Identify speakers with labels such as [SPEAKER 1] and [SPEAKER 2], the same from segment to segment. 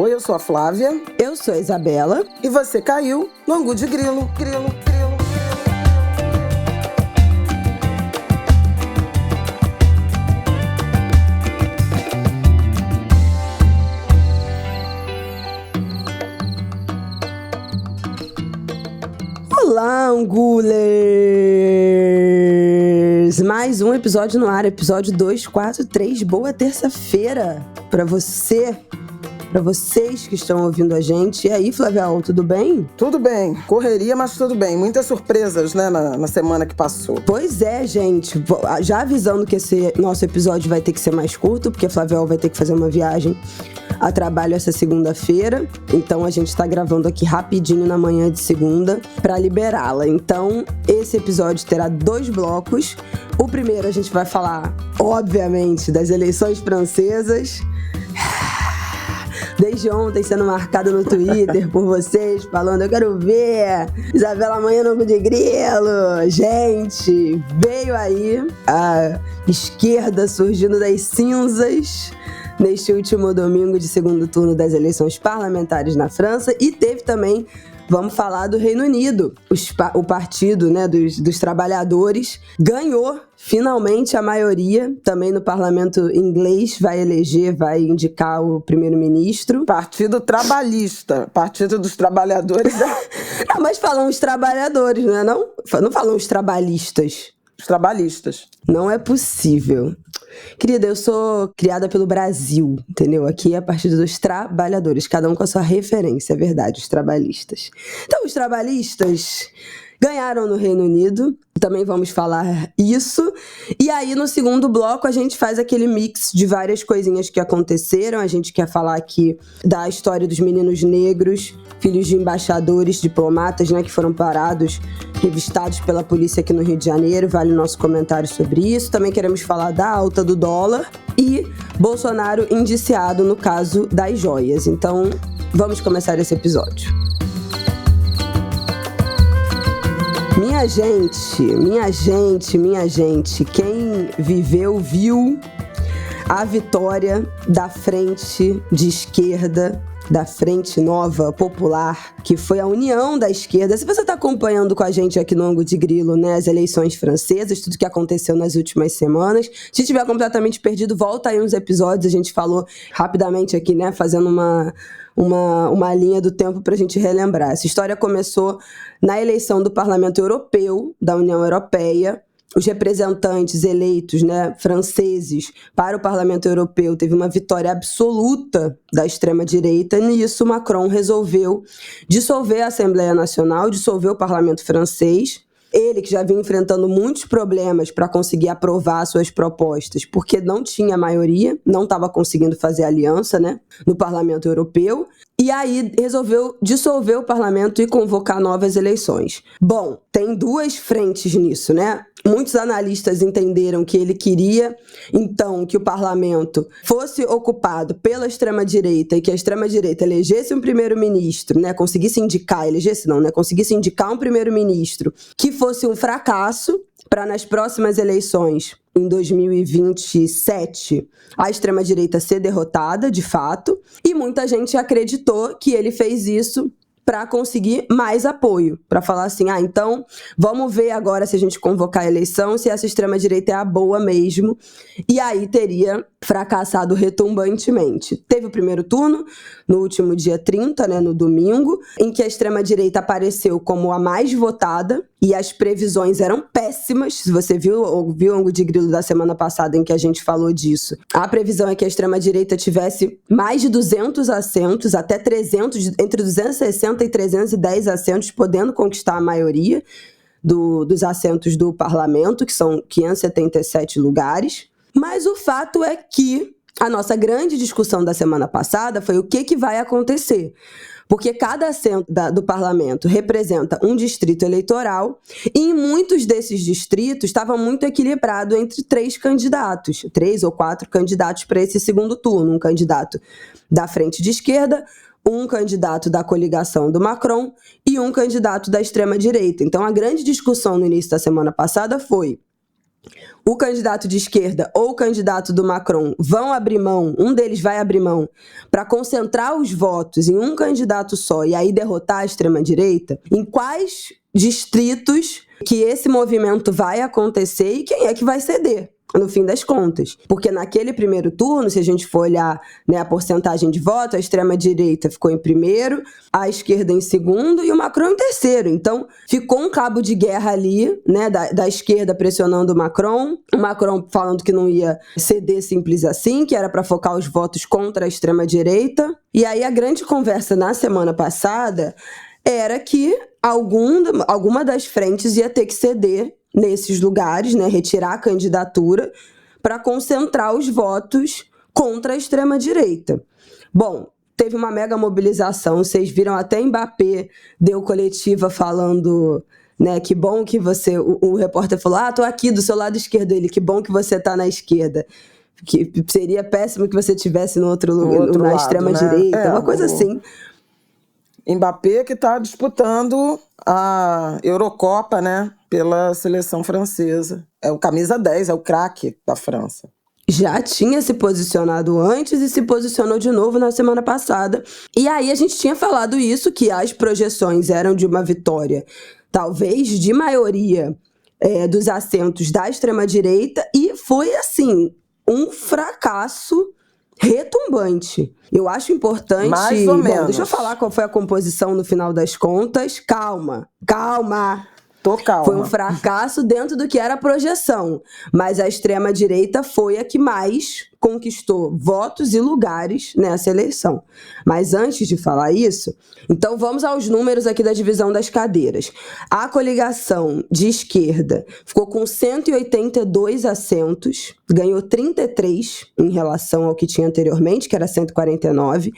[SPEAKER 1] Oi, eu sou a Flávia.
[SPEAKER 2] Eu sou a Isabela.
[SPEAKER 1] E você caiu no Angu de Grilo.
[SPEAKER 2] Olá, Angulers! Mais um episódio no ar, episódio 243. Boa terça-feira pra você, pra vocês que estão ouvindo a gente. E aí, Flavial, tudo bem?
[SPEAKER 1] Tudo bem. Correria, mas tudo bem. Muitas surpresas, né, na semana que passou.
[SPEAKER 2] Pois é, gente. Já avisando que esse nosso episódio vai ter que ser mais curto, porque a Flavial vai ter que fazer uma viagem a trabalho essa segunda-feira, então a gente tá gravando aqui rapidinho na manhã de segunda pra liberá-la. Então, esse episódio terá 2 blocos. O primeiro a gente vai falar, obviamente, das eleições francesas. Desde ontem sendo marcado no Twitter por vocês, falando, eu quero ver Isabela amanhã no Angu de Grilo. Gente, veio aí a esquerda surgindo das cinzas neste último domingo de segundo turno das eleições parlamentares na França. E teve também, vamos falar do Reino Unido. O partido, né, dos trabalhadores ganhou finalmente a maioria. Também no parlamento inglês vai indicar o primeiro-ministro.
[SPEAKER 1] Partido trabalhista, partido dos trabalhadores.
[SPEAKER 2] Não, mas falam os trabalhadores, não é não? Não falam os trabalhistas.
[SPEAKER 1] Os trabalhistas.
[SPEAKER 2] Não é possível. Querida, eu sou criada pelo Brasil, entendeu? Aqui é a partir dos trabalhadores, cada um com a sua referência, é verdade, os trabalhistas. Então, os trabalhistas ganharam no Reino Unido, também vamos falar isso. E aí, no segundo bloco, a gente faz aquele mix de várias coisinhas que aconteceram. A gente quer falar aqui da história dos meninos negros, filhos de embaixadores, diplomatas, né, que foram parados, revistados pela polícia aqui no Rio de Janeiro. Vale o nosso comentário sobre isso. Também queremos falar da alta do dólar e Bolsonaro indiciado no caso das joias. Então, vamos começar esse episódio. Minha gente, quem viveu viu a vitória da frente de esquerda, da Frente Nova Popular, que foi a união da esquerda. Se você está acompanhando com a gente aqui no Angu de Grilo, né, as eleições francesas, tudo que aconteceu nas últimas semanas, se tiver completamente perdido, volta aí uns episódios, a gente falou rapidamente aqui, né, fazendo uma linha do tempo para a gente relembrar. Essa história começou na eleição do Parlamento Europeu, da União Europeia. Os representantes eleitos, né, franceses para o Parlamento Europeu teve uma vitória absoluta da extrema-direita. Nisso, Macron resolveu dissolver a Assembleia Nacional, dissolver o Parlamento francês. Ele, que já vinha enfrentando muitos problemas para conseguir aprovar suas propostas, porque não tinha maioria, não estava conseguindo fazer aliança, né, no Parlamento Europeu. E aí resolveu dissolver o parlamento e convocar novas eleições. Bom, tem 2 frentes nisso, né? Muitos analistas entenderam que ele queria, então, que o parlamento fosse ocupado pela extrema-direita e que a extrema-direita elegesse um primeiro-ministro, né? Conseguisse indicar um primeiro-ministro que fosse um fracasso para nas próximas eleições, em 2027, a extrema-direita ser derrotada, de fato, e muita gente acreditou que ele fez isso para conseguir mais apoio, para falar assim, então vamos ver agora se a gente convocar a eleição, se essa extrema-direita é a boa mesmo, e aí teria fracassado retumbantemente. Teve o primeiro turno, no último dia 30, né, no domingo, em que a extrema-direita apareceu como a mais votada, e as previsões eram péssimas. Se você viu o Angu de Grilo da semana passada em que a gente falou disso, a previsão é que a extrema-direita tivesse mais de 200 assentos, até 300, entre 260 e 310 assentos, podendo conquistar a maioria dos assentos do parlamento, que são 577 lugares. Mas o fato é que a nossa grande discussão da semana passada foi o que vai acontecer. Porque cada assento do parlamento representa um distrito eleitoral e em muitos desses distritos estava muito equilibrado entre 3 ou 4 candidatos para esse segundo turno. Um candidato da frente de esquerda, um candidato da coligação do Macron e um candidato da extrema-direita. Então a grande discussão no início da semana passada foi: o candidato de esquerda ou o candidato do Macron vão abrir mão, um deles vai abrir mão, para concentrar os votos em um candidato só e aí derrotar a extrema-direita, em quais distritos que esse movimento vai acontecer e quem é que vai ceder, no fim das contas. Porque naquele primeiro turno, se a gente for olhar, né, a porcentagem de voto, a extrema-direita ficou em primeiro, a esquerda em segundo e o Macron em terceiro. Então, ficou um cabo de guerra ali, né, da esquerda pressionando o Macron falando que não ia ceder simples assim, que era para focar os votos contra a extrema-direita. E aí a grande conversa na semana passada era que alguma das frentes ia ter que ceder nesses lugares, né, retirar a candidatura para concentrar os votos contra a extrema-direita. Bom, teve uma mega mobilização, vocês viram até Mbappé deu coletiva falando, né, que bom que você... O repórter falou, tô aqui do seu lado esquerdo, ele, que bom que você tá na esquerda. Que seria péssimo que você estivesse no outro lugar, na extrema-direita, né? Uma coisa assim.
[SPEAKER 1] Mbappé que está disputando a Eurocopa, né, pela seleção francesa. É o camisa 10, é o craque da França.
[SPEAKER 2] Já tinha se posicionado antes e se posicionou de novo na semana passada. E aí a gente tinha falado isso, que as projeções eram de uma vitória, talvez de maioria dos assentos da extrema-direita, e foi, assim, um fracasso retumbante. Eu acho importante...
[SPEAKER 1] Mais ou menos.
[SPEAKER 2] Deixa eu falar qual foi a composição no final das contas. Calma.
[SPEAKER 1] Tô calma.
[SPEAKER 2] Foi um fracasso dentro do que era a projeção. Mas a extrema-direita foi a que mais conquistou votos e lugares nessa eleição. Mas antes de falar isso, então vamos aos números aqui da divisão das cadeiras. A coligação de esquerda ficou com 182 assentos, ganhou 33 em relação ao que tinha anteriormente, que era 149.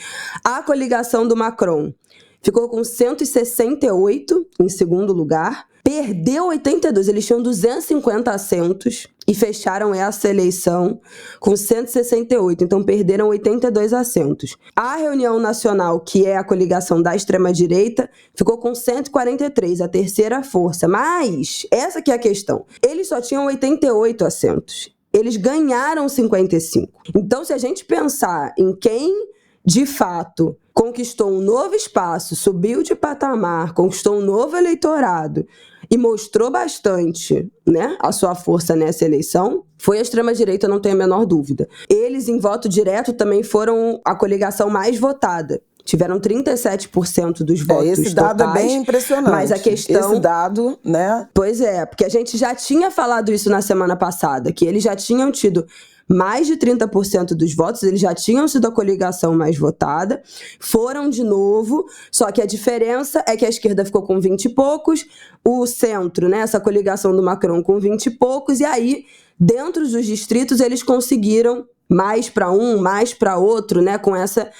[SPEAKER 2] A coligação do Macron ficou com 168 em segundo lugar, perdeu 82, eles tinham 250 assentos e fecharam essa eleição com 168, então perderam 82 assentos. A Reunião Nacional, que é a coligação da extrema-direita, ficou com 143, a terceira força, mas essa que é a questão, eles só tinham 88 assentos, eles ganharam 55. Então, se a gente pensar em quem de fato conquistou um novo espaço, subiu de patamar, conquistou um novo eleitorado e mostrou bastante, né, a sua força nessa eleição, foi a extrema-direita, não tenho a menor dúvida. Eles, em voto direto, também foram a coligação mais votada. Tiveram 37% dos votos totais.
[SPEAKER 1] Esse dado é bem impressionante.
[SPEAKER 2] Mas a questão...
[SPEAKER 1] Esse dado, né?
[SPEAKER 2] Pois é, porque a gente já tinha falado isso na semana passada, que eles já tinham tido mais de 30% dos votos, eles já tinham sido a coligação mais votada, foram de novo, só que a diferença é que a esquerda ficou com 20 e poucos, o centro, né, essa coligação do Macron com 20 e poucos, e aí, dentro dos distritos, eles conseguiram mais para um, mais para outro, né, com essa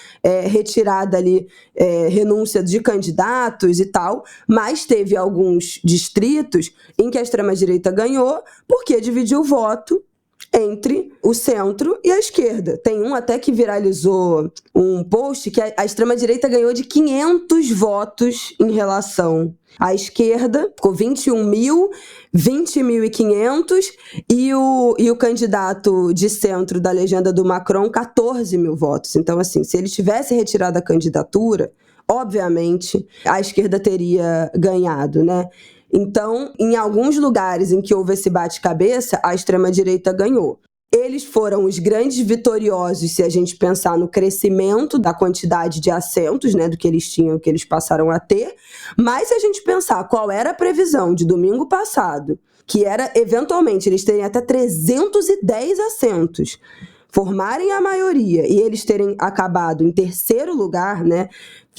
[SPEAKER 2] retirada ali, renúncia de candidatos e tal, mas teve alguns distritos em que a extrema-direita ganhou, porque dividiu o voto entre o centro e a esquerda. Tem um até que viralizou um post que a extrema-direita ganhou de 500 votos em relação à esquerda, ficou 21 mil, 20.500 e o candidato de centro da legenda do Macron, 14 mil votos. Então, assim, se ele tivesse retirado a candidatura, obviamente a esquerda teria ganhado, né? Então, em alguns lugares em que houve esse bate-cabeça, a extrema-direita ganhou. Eles foram os grandes vitoriosos, se a gente pensar no crescimento da quantidade de assentos, né, do que eles tinham, que eles passaram a ter. Mas se a gente pensar qual era a previsão de domingo passado, que era, eventualmente, eles terem até 310 assentos, formarem a maioria e eles terem acabado em terceiro lugar, né,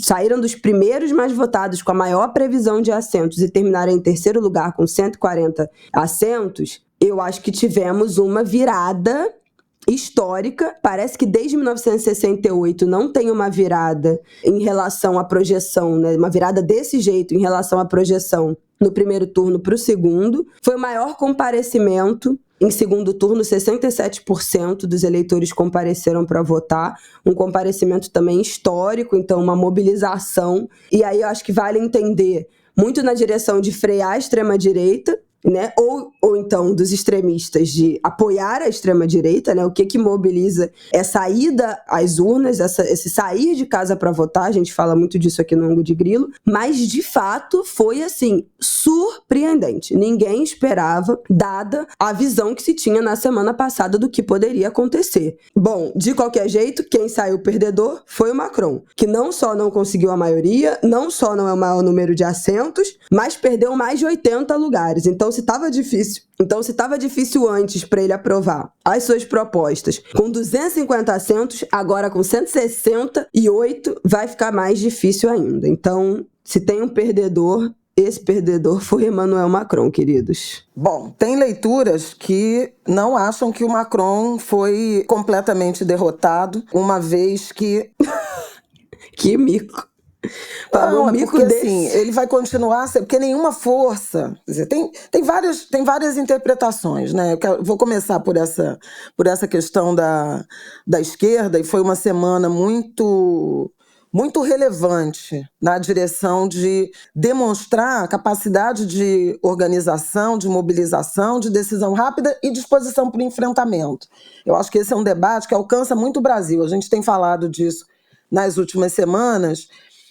[SPEAKER 2] saíram dos primeiros mais votados com a maior previsão de assentos e terminarem em terceiro lugar com 140 assentos, eu acho que tivemos uma virada histórica. Parece que desde 1968 não tem uma virada em relação à projeção, né, uma virada desse jeito em relação à projeção no primeiro turno para o segundo. Foi o maior comparecimento. Em segundo turno, 67% dos eleitores compareceram para votar, um comparecimento também histórico, então uma mobilização. E aí eu acho que vale entender muito na direção de frear a extrema-direita, né? Ou então dos extremistas de apoiar a extrema-direita, né? O que mobiliza é saída às urnas, esse sair de casa para votar, a gente fala muito disso aqui no Ângulo de Grilo, mas de fato foi assim, surpreendente. Ninguém esperava, dada a visão que se tinha na semana passada do que poderia acontecer. Bom, de qualquer jeito, quem saiu perdedor foi o Macron, que não só não conseguiu a maioria, não só não é o maior número de assentos, mas perdeu mais de 80 lugares. Então, se estava difícil antes para ele aprovar as suas propostas com 250 assentos, agora com 168 vai ficar mais difícil ainda. Então, se tem um perdedor, esse perdedor foi Emmanuel Macron, queridos.
[SPEAKER 1] Bom, tem leituras que não acham que o Macron foi completamente derrotado, uma vez que...
[SPEAKER 2] Que mico.
[SPEAKER 1] Não, é porque assim, ele vai continuar, porque nenhuma força, quer dizer, tem várias interpretações, né? Eu vou começar por essa questão da esquerda, e foi uma semana muito relevante na direção de demonstrar a capacidade de organização, de mobilização, de decisão rápida e disposição para o enfrentamento. Eu acho que esse é um debate que alcança muito o Brasil. A gente tem falado disso nas últimas semanas,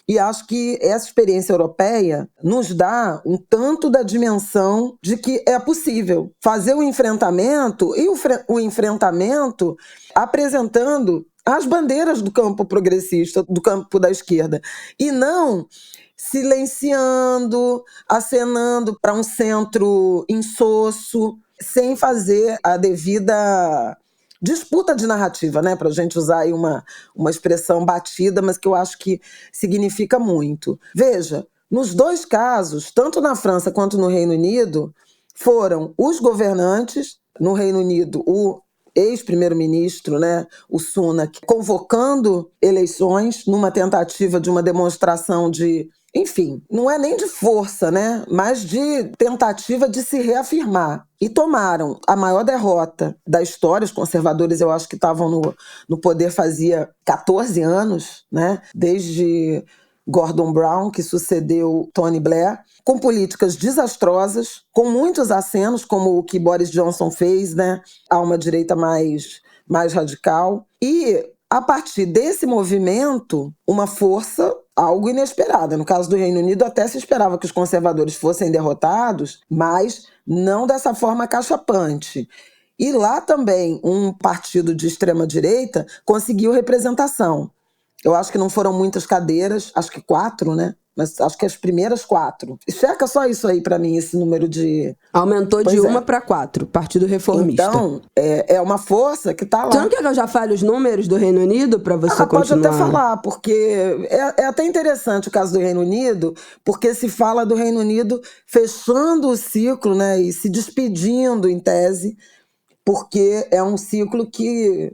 [SPEAKER 1] e acho que essa experiência europeia nos dá um tanto da dimensão de que é possível fazer o enfrentamento, e o enfrentamento apresentando as bandeiras do campo progressista, do campo da esquerda, e não silenciando, acenando para um centro insosso, sem fazer a devida disputa de narrativa, né? Para a gente usar aí uma expressão batida, mas que eu acho que significa muito. Veja, nos dois casos, tanto na França quanto no Reino Unido, foram os governantes, no Reino Unido, o ex-primeiro-ministro, né, o Sunak, convocando eleições numa tentativa de uma demonstração de, enfim, não é nem de força, né, mas de tentativa de se reafirmar. E tomaram a maior derrota da história. Os conservadores, eu acho que estavam no poder fazia 14 anos, né, desde Gordon Brown, que sucedeu Tony Blair, com políticas desastrosas, com muitos acenos, como o que Boris Johnson fez, né, a uma direita mais radical. E, a partir desse movimento, uma força algo inesperada. No caso do Reino Unido, até se esperava que os conservadores fossem derrotados, mas não dessa forma cachapante. E lá também um partido de extrema-direita conseguiu representação. Eu acho que não foram muitas cadeiras, acho que 4, né? Mas acho que as primeiras 4. Checa só isso aí pra mim, esse número de...
[SPEAKER 2] Aumentou de 1 para 4, Partido Reformista.
[SPEAKER 1] Então, é uma força que tá lá.
[SPEAKER 2] Você não quer que eu já fale os números do Reino Unido pra você continuar?
[SPEAKER 1] Pode até falar, porque é até interessante o caso do Reino Unido, porque se fala do Reino Unido fechando o ciclo, né, e se despedindo, em tese, porque é um ciclo que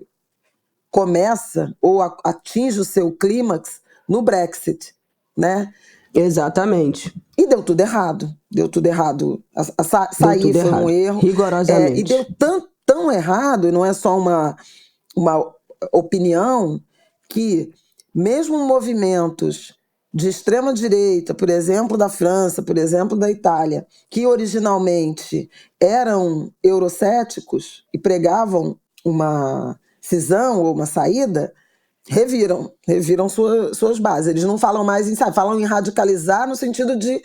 [SPEAKER 1] começa ou atinge o seu clímax no Brexit, né?
[SPEAKER 2] Exatamente.
[SPEAKER 1] E deu tudo errado. Sair foi um erro.
[SPEAKER 2] Rigorosamente.
[SPEAKER 1] E deu tão errado, e não é só uma opinião, que mesmo movimentos de extrema-direita, por exemplo, da França, por exemplo, da Itália, que originalmente eram eurocéticos e pregavam uma cisão ou uma saída, reviram suas bases. Eles não falam mais em sair, falam em radicalizar no sentido de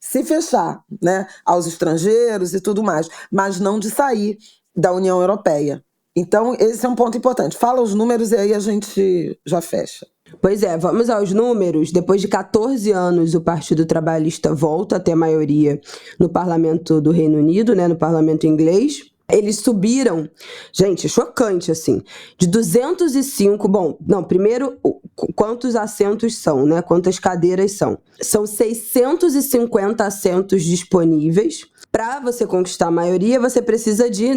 [SPEAKER 1] se fechar, né, aos estrangeiros e tudo mais, mas não de sair da União Europeia. Então, esse é um ponto importante. Fala os números e aí a gente já fecha.
[SPEAKER 2] Pois é, vamos aos números. Depois de 14 anos, o Partido Trabalhista volta a ter maioria no Parlamento do Reino Unido, né, no Parlamento inglês. Eles subiram, gente, chocante, assim, de 205, primeiro, quantos assentos são, né? Quantas cadeiras são? São 650 assentos disponíveis. Para você conquistar a maioria, você precisa de,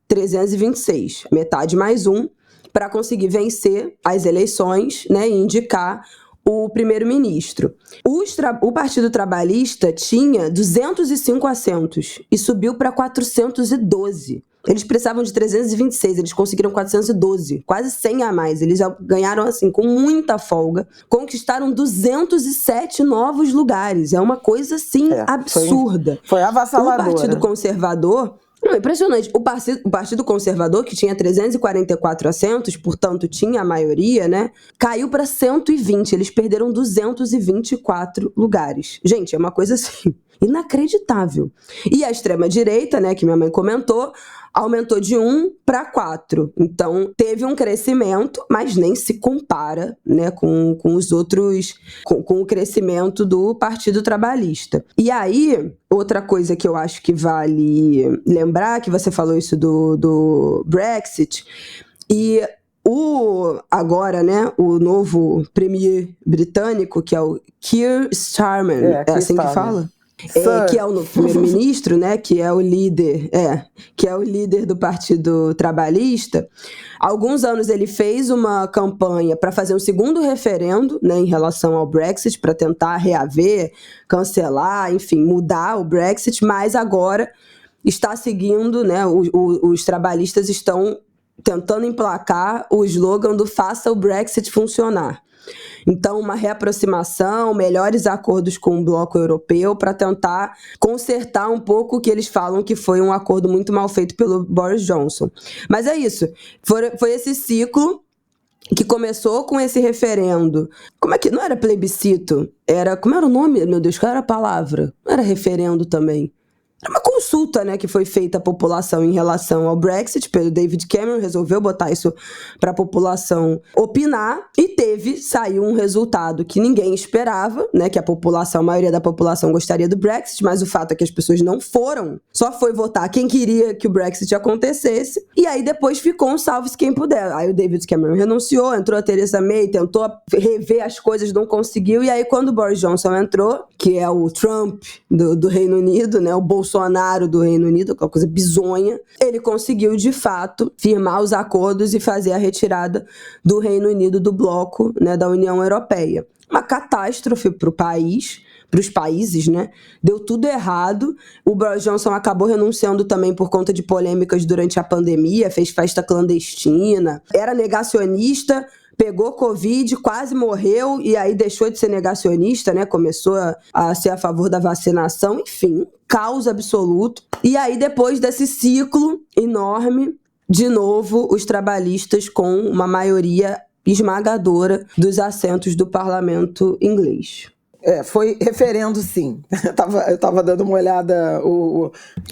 [SPEAKER 2] 326, metade mais um, para conseguir vencer as eleições, né? E indicar o primeiro-ministro. O Partido Trabalhista tinha 205 assentos e subiu para 412. Eles precisavam de 326, eles conseguiram 412, quase 100 a mais. Eles ganharam, assim, com muita folga. Conquistaram 207 novos lugares. É uma coisa, assim, absurda.
[SPEAKER 1] Foi avassaladora.
[SPEAKER 2] O Partido Conservador... Não, impressionante. O Partido Conservador, que tinha 344 assentos, portanto tinha a maioria, né? Caiu para 120. Eles perderam 224 lugares. Gente, é uma coisa assim, inacreditável. E a extrema-direita, né, que minha mãe comentou, aumentou de 1 para 4. Então, teve um crescimento, mas nem se compara, né, com os outros, com o crescimento do Partido Trabalhista. E aí, outra coisa que eu acho que vale lembrar, que você falou isso do Brexit, e agora, né, o novo premier britânico, que é o Keir Starmer, é assim que fala? Que é o novo primeiro-ministro, né, que é o líder do Partido Trabalhista. Há alguns anos ele fez uma campanha para fazer um segundo referendo, né, em relação ao Brexit, para tentar reaver, cancelar, enfim, mudar o Brexit, mas agora está seguindo, né, os trabalhistas estão tentando emplacar o slogan do "Faça o Brexit funcionar". Então, uma reaproximação, melhores acordos com o bloco europeu para tentar consertar um pouco o que eles falam que foi um acordo muito mal feito pelo Boris Johnson. Mas é isso. Foi esse ciclo que começou com esse referendo. Como é que... Não era plebiscito? Como era o nome? Meu Deus, qual era a palavra? Não era referendo também. Era uma consulta, né, que foi feita à população em relação ao Brexit, pelo David Cameron, resolveu botar isso para a população opinar, e saiu um resultado que ninguém esperava, né, que a maioria da população gostaria do Brexit, mas o fato é que as pessoas não foram, só foi votar quem queria que o Brexit acontecesse, e aí depois ficou um salve-se quem puder. Aí o David Cameron renunciou, entrou a Theresa May, tentou rever as coisas, não conseguiu, e aí quando o Boris Johnson entrou, que é o Trump do Reino Unido, né, o Bolsonaro do Reino Unido, aquela coisa bizonha, ele conseguiu, de fato, firmar os acordos e fazer a retirada do Reino Unido do bloco, né, da União Europeia. Uma catástrofe para o país, para os países, né? Deu tudo errado. O Boris Johnson acabou renunciando também por conta de polêmicas durante a pandemia, fez festa clandestina, era negacionista, pegou Covid, quase morreu e aí deixou de ser negacionista, né? Começou a ser a favor da vacinação, enfim, caos absoluto. E aí, depois desse ciclo enorme, de novo, os trabalhistas com uma maioria esmagadora dos assentos do parlamento inglês.
[SPEAKER 1] Foi referendo, sim. Eu estava dando uma olhada. O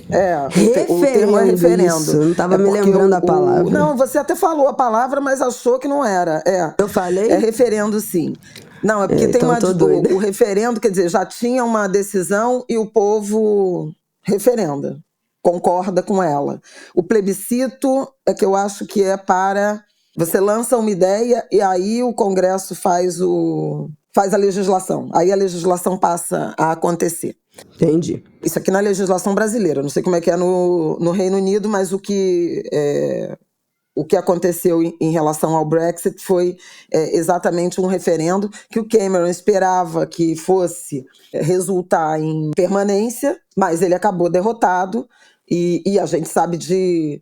[SPEAKER 1] termo é referendo.
[SPEAKER 2] Isso, não estava me lembrando a palavra.
[SPEAKER 1] Não, você até falou a palavra, mas achou que não era.
[SPEAKER 2] Eu falei?
[SPEAKER 1] É referendo, sim. Não, é porque tem o referendo, quer dizer, já tinha uma decisão e o povo referenda, concorda com ela. O plebiscito é que eu acho que é para... Você lança uma ideia e aí o Congresso faz a legislação. Aí a legislação passa a acontecer.
[SPEAKER 2] Entendi.
[SPEAKER 1] Isso aqui na legislação brasileira. Não sei como é que é no Reino Unido, mas o que aconteceu em relação ao Brexit foi exatamente um referendo que o Cameron esperava que fosse resultar em permanência, mas ele acabou derrotado e a gente sabe de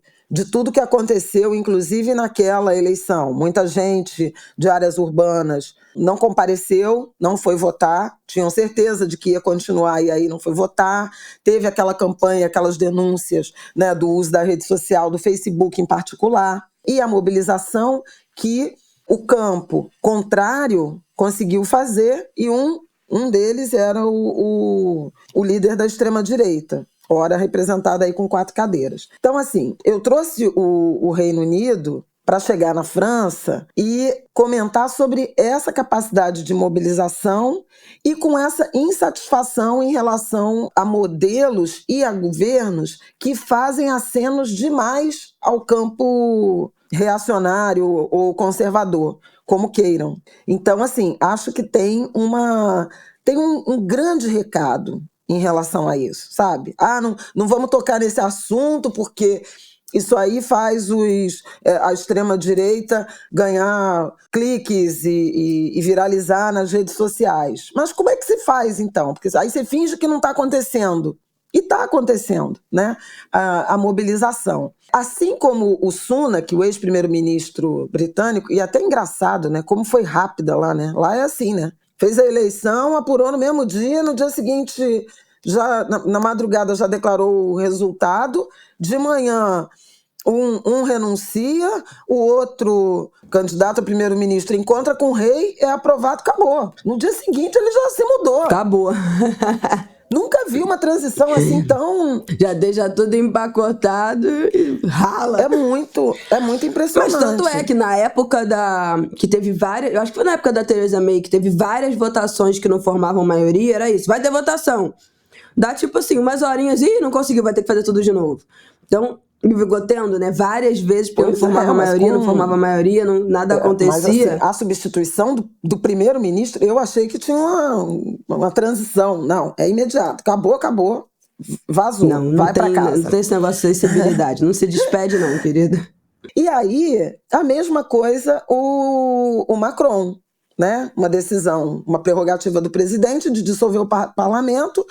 [SPEAKER 1] tudo que aconteceu, inclusive naquela eleição. Muita gente de áreas urbanas não compareceu, não foi votar, tinham certeza de que ia continuar e aí não foi votar. Teve aquela campanha, aquelas denúncias, né, do uso da rede social, do Facebook em particular, e a mobilização que o campo contrário conseguiu fazer, e um deles era o líder da extrema-direita, ora representada aí com 4 cadeiras. Então, assim, eu trouxe o Reino Unido para chegar na França e comentar sobre essa capacidade de mobilização e com essa insatisfação em relação a modelos e a governos que fazem acenos demais ao campo reacionário ou conservador, como queiram. Então, assim, acho que tem um grande recado em relação a isso, sabe? Não vamos tocar nesse assunto porque Isso aí faz a extrema-direita ganhar cliques e viralizar nas redes sociais. Mas como é que se faz, então? Porque aí você finge que não está acontecendo. E está acontecendo, né? A mobilização. Assim como o Sunak, o ex-primeiro-ministro britânico, e até engraçado, né? Como foi rápida lá, né? Lá é assim, né? Fez a eleição, apurou no mesmo dia, no dia seguinte, já na madrugada já declarou o resultado, de manhã um renuncia, o outro candidato a primeiro-ministro encontra com o rei, é aprovado, acabou. No dia seguinte ele já se mudou.
[SPEAKER 2] Acabou.
[SPEAKER 1] Nunca vi uma transição assim tão...
[SPEAKER 2] Já deixa tudo empacotado e rala.
[SPEAKER 1] É muito impressionante.
[SPEAKER 2] Mas tanto é que na época que teve várias... Eu acho que foi na época da Theresa May, que teve várias votações que não formavam maioria, era isso. Vai ter votação. Dá tipo assim, umas horinhas, não conseguiu, vai ter que fazer tudo de novo. Então, ficou tendo, né? Várias vezes, porque não formava maioria, nada acontecia.
[SPEAKER 1] Mas assim, a substituição do primeiro-ministro, eu achei que tinha uma transição. Não, é imediato. Acabou, vazou, vai pra casa.
[SPEAKER 2] Não tem esse negócio de sensibilidade, não se despede não, querida.
[SPEAKER 1] E aí, a mesma coisa o Macron, né? Uma decisão, uma prerrogativa do presidente de dissolver o parlamento,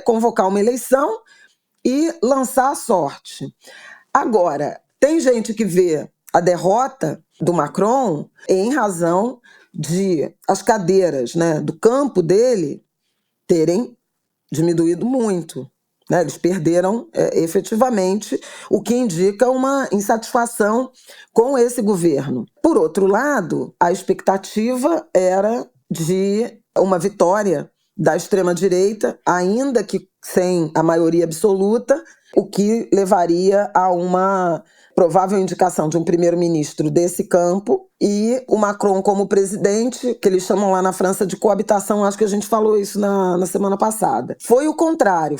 [SPEAKER 1] convocar uma eleição e lançar a sorte. Agora, tem gente que vê a derrota do Macron em razão de as cadeiras, né, do campo dele terem diminuído muito. Né? Eles perderam efetivamente, o que indica uma insatisfação com esse governo. Por outro lado, a expectativa era de uma vitória da extrema-direita, ainda que sem a maioria absoluta, o que levaria a uma provável indicação de um primeiro-ministro desse campo e o Macron como presidente, que eles chamam lá na França de coabitação, acho que a gente falou isso na semana passada. Foi o contrário,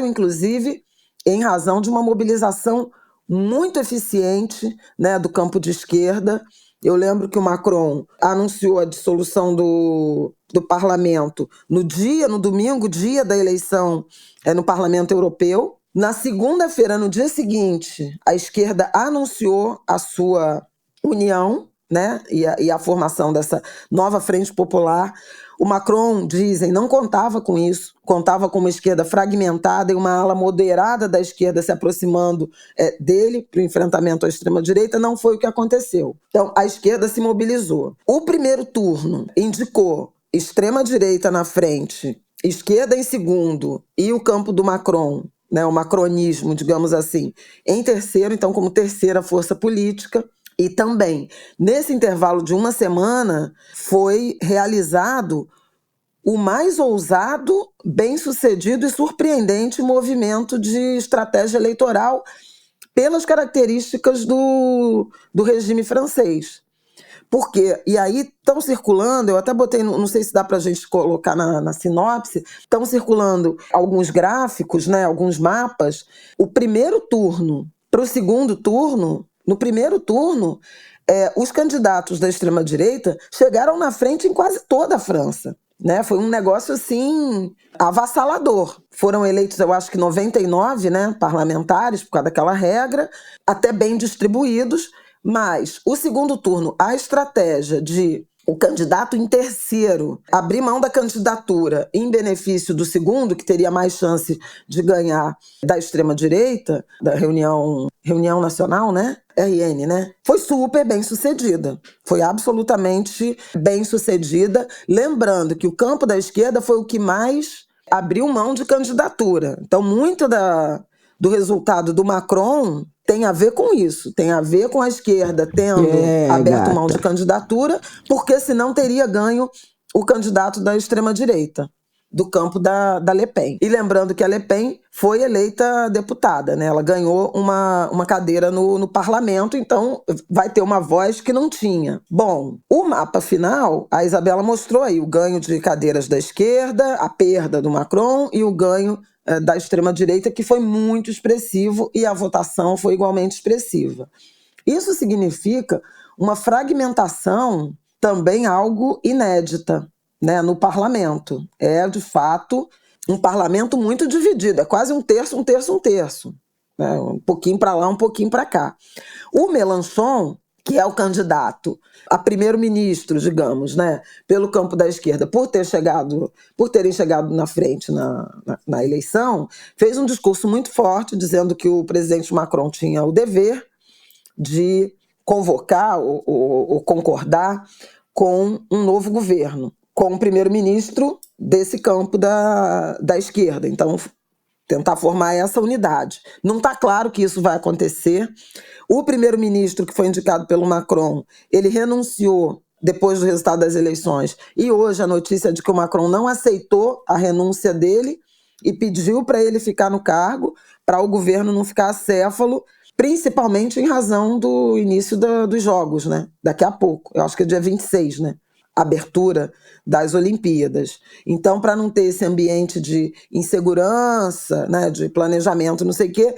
[SPEAKER 1] inclusive, em razão de uma mobilização muito eficiente, né, do campo de esquerda. Eu lembro que o Macron anunciou a dissolução do parlamento no domingo, dia da eleição no Parlamento Europeu. Na segunda-feira, no dia seguinte, a esquerda anunciou a sua união, né, e a formação dessa nova Frente Popular. O Macron, dizem, não contava com isso, contava com uma esquerda fragmentada e uma ala moderada da esquerda se aproximando dele para o enfrentamento à extrema-direita. Não foi o que aconteceu. Então, a esquerda se mobilizou. O primeiro turno indicou extrema-direita na frente, esquerda em segundo e o campo do Macron, né, o macronismo, digamos assim, em terceiro, então como terceira força política. E também, nesse intervalo de uma semana, foi realizado o mais ousado, bem-sucedido e surpreendente movimento de estratégia eleitoral pelas características do regime francês. Porque, e aí estão circulando, eu até botei, não sei se dá para a gente colocar na sinopse, estão circulando alguns gráficos, né, alguns mapas. O primeiro turno para o segundo turno, no primeiro turno, os candidatos da extrema-direita chegaram na frente em quase toda a França. Né? Foi um negócio assim avassalador. Foram eleitos, eu acho que 99, né, parlamentares, por causa daquela regra, até bem distribuídos. Mas o segundo turno, a estratégia de o candidato em terceiro abrir mão da candidatura em benefício do segundo, que teria mais chance de ganhar da extrema-direita, da Reunião Nacional, né? RN, né? Foi super bem sucedida. Foi absolutamente bem sucedida. Lembrando que o campo da esquerda foi o que mais abriu mão de candidatura. Então, muito do resultado do Macron tem a ver com isso, tem a ver com a esquerda tendo aberto mão de candidatura, porque senão teria ganho o candidato da extrema-direita, do campo da Le Pen. E lembrando que a Le Pen foi eleita deputada, né? Ela ganhou uma cadeira no parlamento, então vai ter uma voz que não tinha. Bom, o mapa final, a Isabela mostrou aí o ganho de cadeiras da esquerda, a perda do Macron e o ganho da extrema-direita, que foi muito expressivo, e a votação foi igualmente expressiva. Isso significa uma fragmentação, também algo inédita, né, no parlamento. É, de fato, um parlamento muito dividido, é quase um terço, um terço, um terço. né? Um pouquinho para lá, um pouquinho para cá. O Mélenchon, que é o candidato a primeiro-ministro, digamos, né, pelo campo da esquerda, por terem chegado na frente na eleição, fez um discurso muito forte dizendo que o presidente Macron tinha o dever de convocar ou concordar com um novo governo, com o primeiro-ministro desse campo da esquerda. Então, tentar formar essa unidade. Não está claro que isso vai acontecer. O primeiro-ministro que foi indicado pelo Macron, ele renunciou depois do resultado das eleições. E hoje a notícia de que o Macron não aceitou a renúncia dele e pediu para ele ficar no cargo, para o governo não ficar acéfalo, principalmente em razão do início dos Jogos, né? Daqui a pouco. Eu acho que é dia 26, né? Abertura das Olimpíadas. Então, para não ter esse ambiente de insegurança, né, de planejamento, não sei o quê,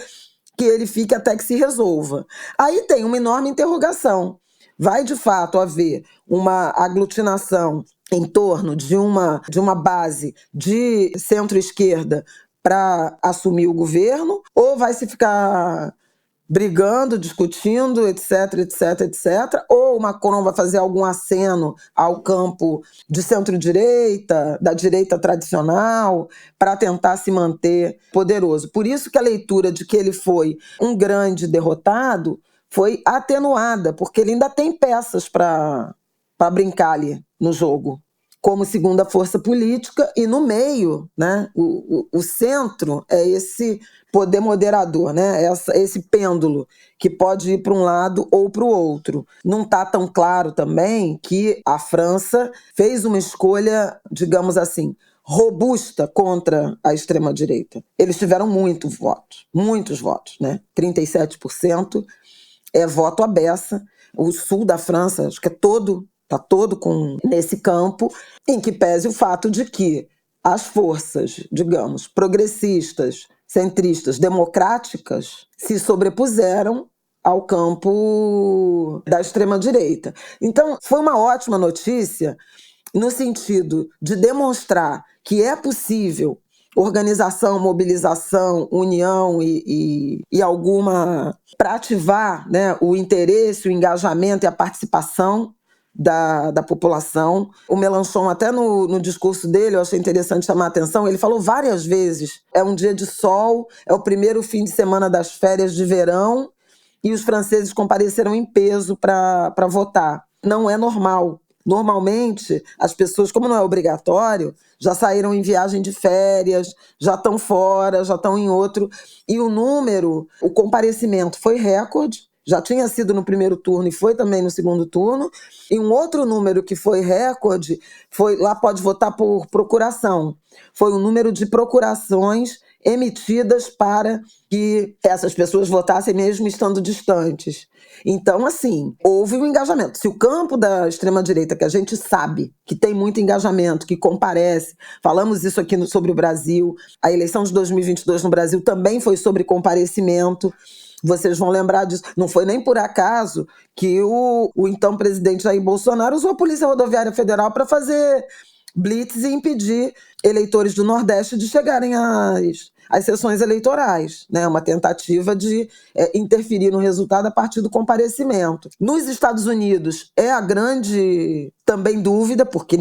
[SPEAKER 1] que ele fique até que se resolva. Aí tem uma enorme interrogação. Vai, de fato, haver uma aglutinação em torno de uma base de centro-esquerda para assumir o governo, ou vai se ficar brigando, discutindo, etc, etc, etc, ou o Macron vai fazer algum aceno ao campo de centro-direita, da direita tradicional, para tentar se manter poderoso. Por isso que a leitura de que ele foi um grande derrotado foi atenuada, porque ele ainda tem peças para brincar ali no jogo, como segunda força política, e no meio, né, o centro é esse poder moderador, né, esse pêndulo que pode ir para um lado ou para o outro. Não está tão claro também que a França fez uma escolha, digamos assim, robusta contra a extrema-direita. Eles tiveram muitos votos, né? 37% é voto à beça. O sul da França, acho que está todo nesse campo, em que pese o fato de que as forças, digamos, progressistas, centristas, democráticas, se sobrepuseram ao campo da extrema-direita. Então, foi uma ótima notícia no sentido de demonstrar que é possível organização, mobilização, união e alguma... para ativar, né, o interesse, o engajamento e a participação da população. O Mélenchon, até no discurso dele, eu achei interessante chamar a atenção, ele falou várias vezes, é um dia de sol, é o primeiro fim de semana das férias de verão, e os franceses compareceram em peso para votar. Não é normal. Normalmente, as pessoas, como não é obrigatório, já saíram em viagem de férias, já estão fora, já estão em outro. E o comparecimento foi recorde, já tinha sido no primeiro turno e foi também no segundo turno. E um outro número que foi recorde, lá pode votar por procuração, foi o número de procurações emitidas para que essas pessoas votassem mesmo estando distantes. Então, assim, houve um engajamento. Se o campo da extrema-direita, que a gente sabe que tem muito engajamento, que comparece, falamos isso aqui sobre o Brasil, a eleição de 2022 no Brasil também foi sobre comparecimento, vocês vão lembrar disso. Não foi nem por acaso que o então presidente Jair Bolsonaro usou a Polícia Rodoviária Federal para fazer blitz e impedir eleitores do Nordeste de chegarem às sessões eleitorais, né? Uma tentativa de interferir no resultado a partir do comparecimento. Nos Estados Unidos é a grande também dúvida, porque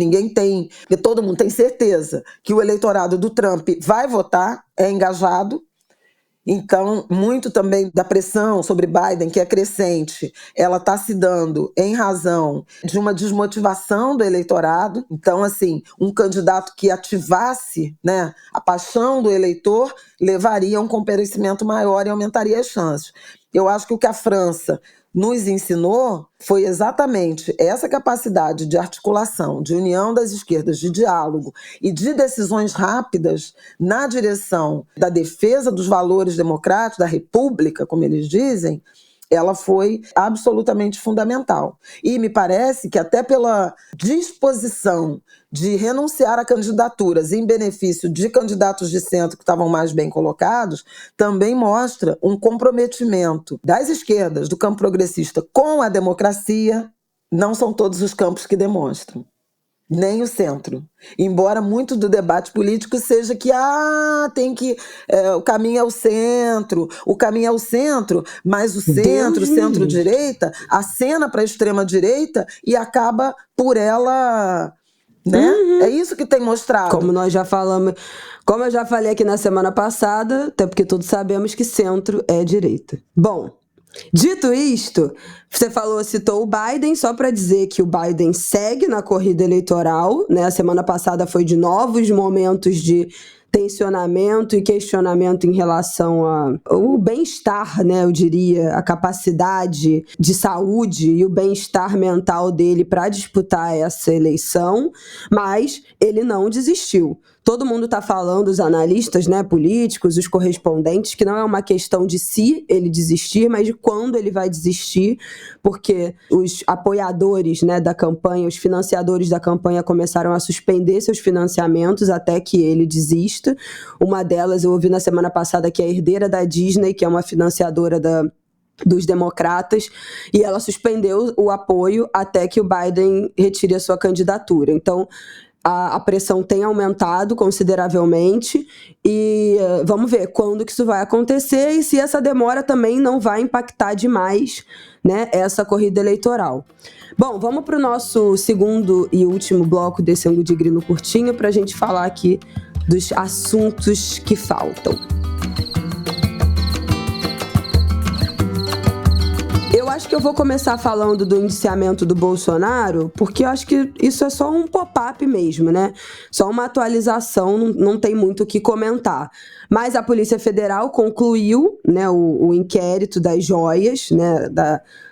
[SPEAKER 1] todo mundo tem certeza que o eleitorado do Trump vai votar, é engajado. Então, muito também da pressão sobre Biden, que é crescente, ela está se dando em razão de uma desmotivação do eleitorado. Então, assim, um candidato que ativasse, né, a paixão do eleitor levaria a um comparecimento maior e aumentaria as chances. Eu acho que o que a França nos ensinou foi exatamente essa capacidade de articulação, de união das esquerdas, de diálogo e de decisões rápidas na direção da defesa dos valores democráticos, da república, como eles dizem. Ela foi absolutamente fundamental. E me parece que até pela disposição de renunciar a candidaturas em benefício de candidatos de centro que estavam mais bem colocados, também mostra um comprometimento das esquerdas, do campo progressista, com a democracia. Não são todos os campos que demonstram. Nem o centro. Embora muito do debate político seja que o caminho é o centro, mas o centro-direita acena para a extrema-direita e acaba por ela, né? É isso que tem mostrado.
[SPEAKER 2] Como eu já falei aqui na semana passada, até porque todos sabemos que centro é direita. Bom, dito isto, você citou o Biden, só para dizer que o Biden segue na corrida eleitoral, né? A semana passada foi de novos momentos de tensionamento e questionamento em relação ao bem-estar, né? Eu diria, a capacidade de saúde e o bem-estar mental dele para disputar essa eleição, mas ele não desistiu. Todo mundo está falando, os analistas, né, políticos, os correspondentes, que não é uma questão de se ele desistir, mas de quando ele vai desistir, porque os apoiadores, né, da campanha, os financiadores da campanha começaram a suspender seus financiamentos até que ele desista. Uma delas, eu ouvi na semana passada, que é a herdeira da Disney, que é uma financiadora dos democratas, e ela suspendeu o apoio até que o Biden retire a sua candidatura. Então, a pressão tem aumentado consideravelmente e vamos ver quando que isso vai acontecer e se essa demora também não vai impactar demais, né, essa corrida eleitoral. Bom, vamos para o nosso segundo e último bloco desse ângulo de grilo curtinho para a gente falar aqui dos assuntos que faltam. Eu acho que eu vou começar falando do indiciamento do Bolsonaro, porque eu acho que isso é só um pop-up mesmo, né? Só uma atualização, não tem muito o que comentar. Mas a Polícia Federal concluiu, né, o inquérito das joias, né,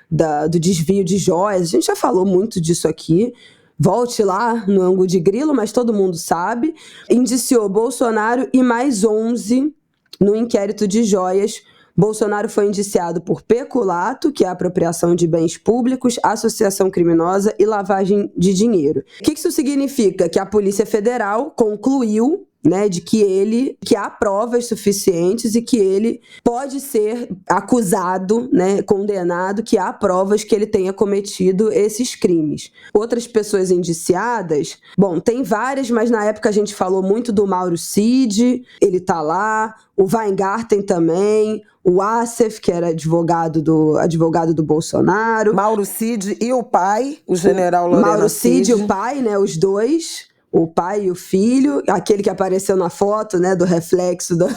[SPEAKER 2] do desvio de joias. A gente já falou muito disso aqui. Volte lá no ângulo de grilo, mas todo mundo sabe. Indiciou Bolsonaro e mais 11 no inquérito de joias. Bolsonaro foi indiciado por peculato, que é a apropriação de bens públicos, associação criminosa e lavagem de dinheiro. O que isso significa? Que a Polícia Federal concluiu, né, de que há provas suficientes e que ele pode ser acusado, né, condenado, que há provas que ele tenha cometido esses crimes. Outras pessoas indiciadas, bom, tem várias, mas na época a gente falou muito do Mauro Cid, ele tá lá, o Weingarten também, o Assef, que era advogado do Bolsonaro.
[SPEAKER 1] Mauro Cid e o pai, o general Lorena
[SPEAKER 2] Mauro Cid e o pai, né, os dois, o pai e o filho, aquele que apareceu na foto, né, do reflexo da...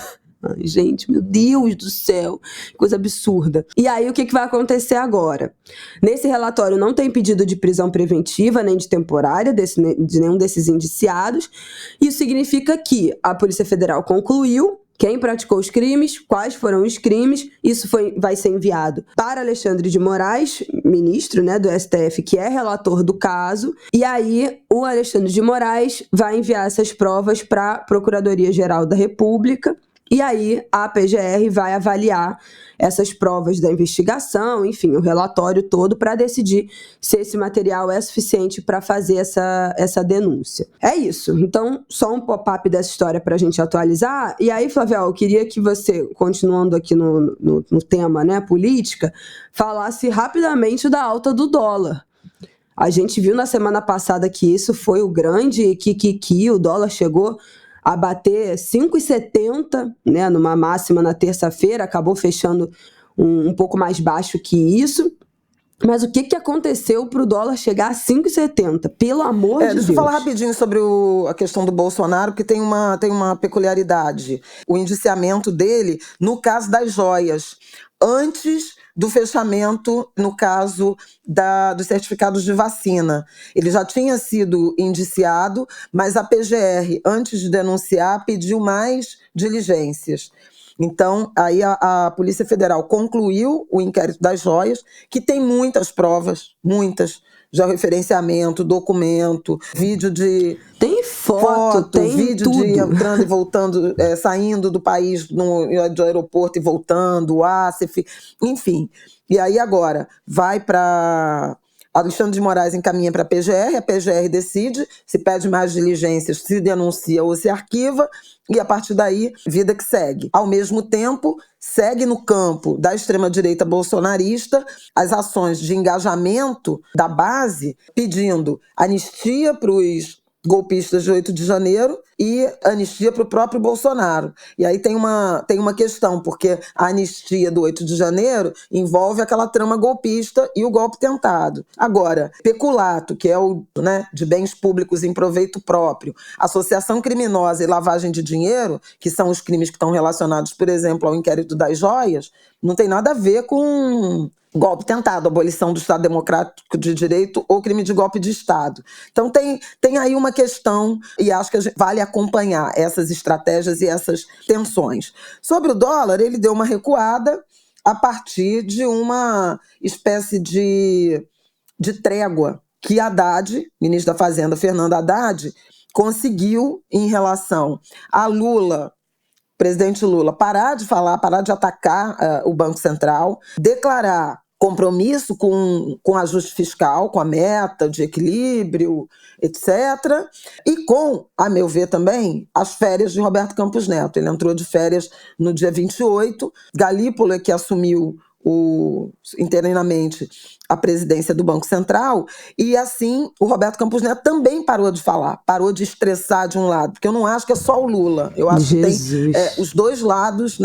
[SPEAKER 2] Ai, gente, meu Deus do céu, coisa absurda. E aí, o que vai acontecer agora? Nesse relatório não tem pedido de prisão preventiva, nem de temporária, de nenhum desses indiciados. Isso significa que a Polícia Federal concluiu quem praticou os crimes, quais foram os crimes. Isso vai ser enviado para Alexandre de Moraes, ministro, né, do STF, que é relator do caso. E aí, o Alexandre de Moraes vai enviar essas provas para a Procuradoria-Geral da República. E aí, a PGR vai avaliar essas provas da investigação, enfim, o relatório todo, para decidir se esse material é suficiente para fazer essa denúncia. É isso. Então, só um pop-up dessa história para a gente atualizar. E aí, Flavial, eu queria que você, continuando aqui no tema, né, política, falasse rapidamente da alta do dólar. A gente viu na semana passada que isso foi o grande o dólar chegou a bater 5,70, né, numa máxima na terça-feira, acabou fechando um pouco mais baixo que isso. Mas o que aconteceu para o dólar chegar a 5,70? Pelo amor de Deus.
[SPEAKER 1] Deixa eu falar rapidinho sobre a questão do Bolsonaro, que tem uma peculiaridade. O indiciamento dele, no caso das joias, antes do fechamento, no caso dos certificados de vacina. Ele já tinha sido indiciado, mas a PGR, antes de denunciar, pediu mais diligências. Então, aí a Polícia Federal concluiu o inquérito das joias, que tem muitas provas, muitas, já referenciamento, documento, vídeo de...
[SPEAKER 2] Tem foto, tem
[SPEAKER 1] vídeo
[SPEAKER 2] tudo.
[SPEAKER 1] De entrando e voltando, saindo do país do aeroporto e voltando, o ASEF, enfim. E aí agora vai para Alexandre de Moraes encaminha para a PGR decide se pede mais diligências, se denuncia ou se arquiva, e a partir daí, vida que segue. Ao mesmo tempo, segue no campo da extrema-direita bolsonarista as ações de engajamento da base, pedindo anistia para os golpistas de 8 de janeiro e anistia para o próprio Bolsonaro. E aí tem uma questão, porque a anistia do 8 de janeiro envolve aquela trama golpista e o golpe tentado. Agora, peculato, que é o de bens públicos em proveito próprio, associação criminosa e lavagem de dinheiro, que são os crimes que estão relacionados, por exemplo, ao inquérito das joias, não tem nada a ver com golpe tentado, abolição do Estado Democrático de Direito ou crime de golpe de Estado. Então tem aí uma questão e acho que vale acompanhar essas estratégias e essas tensões. Sobre o dólar, ele deu uma recuada a partir de uma espécie de trégua que Haddad, ministro da Fazenda, Fernando Haddad, conseguiu em relação a Lula, presidente Lula, parar de falar, parar de atacar o Banco Central, declarar compromisso com ajuste fiscal, com a meta de equilíbrio, etc. E com, a meu ver também, as férias de Roberto Campos Neto. Ele entrou de férias no dia 28, Galípolo é que assumiu interinamente a presidência do Banco Central, e assim o Roberto Campos Neto também parou de falar, parou de estressar de um lado, porque eu não acho que é só o Lula, eu acho que tem os dois lados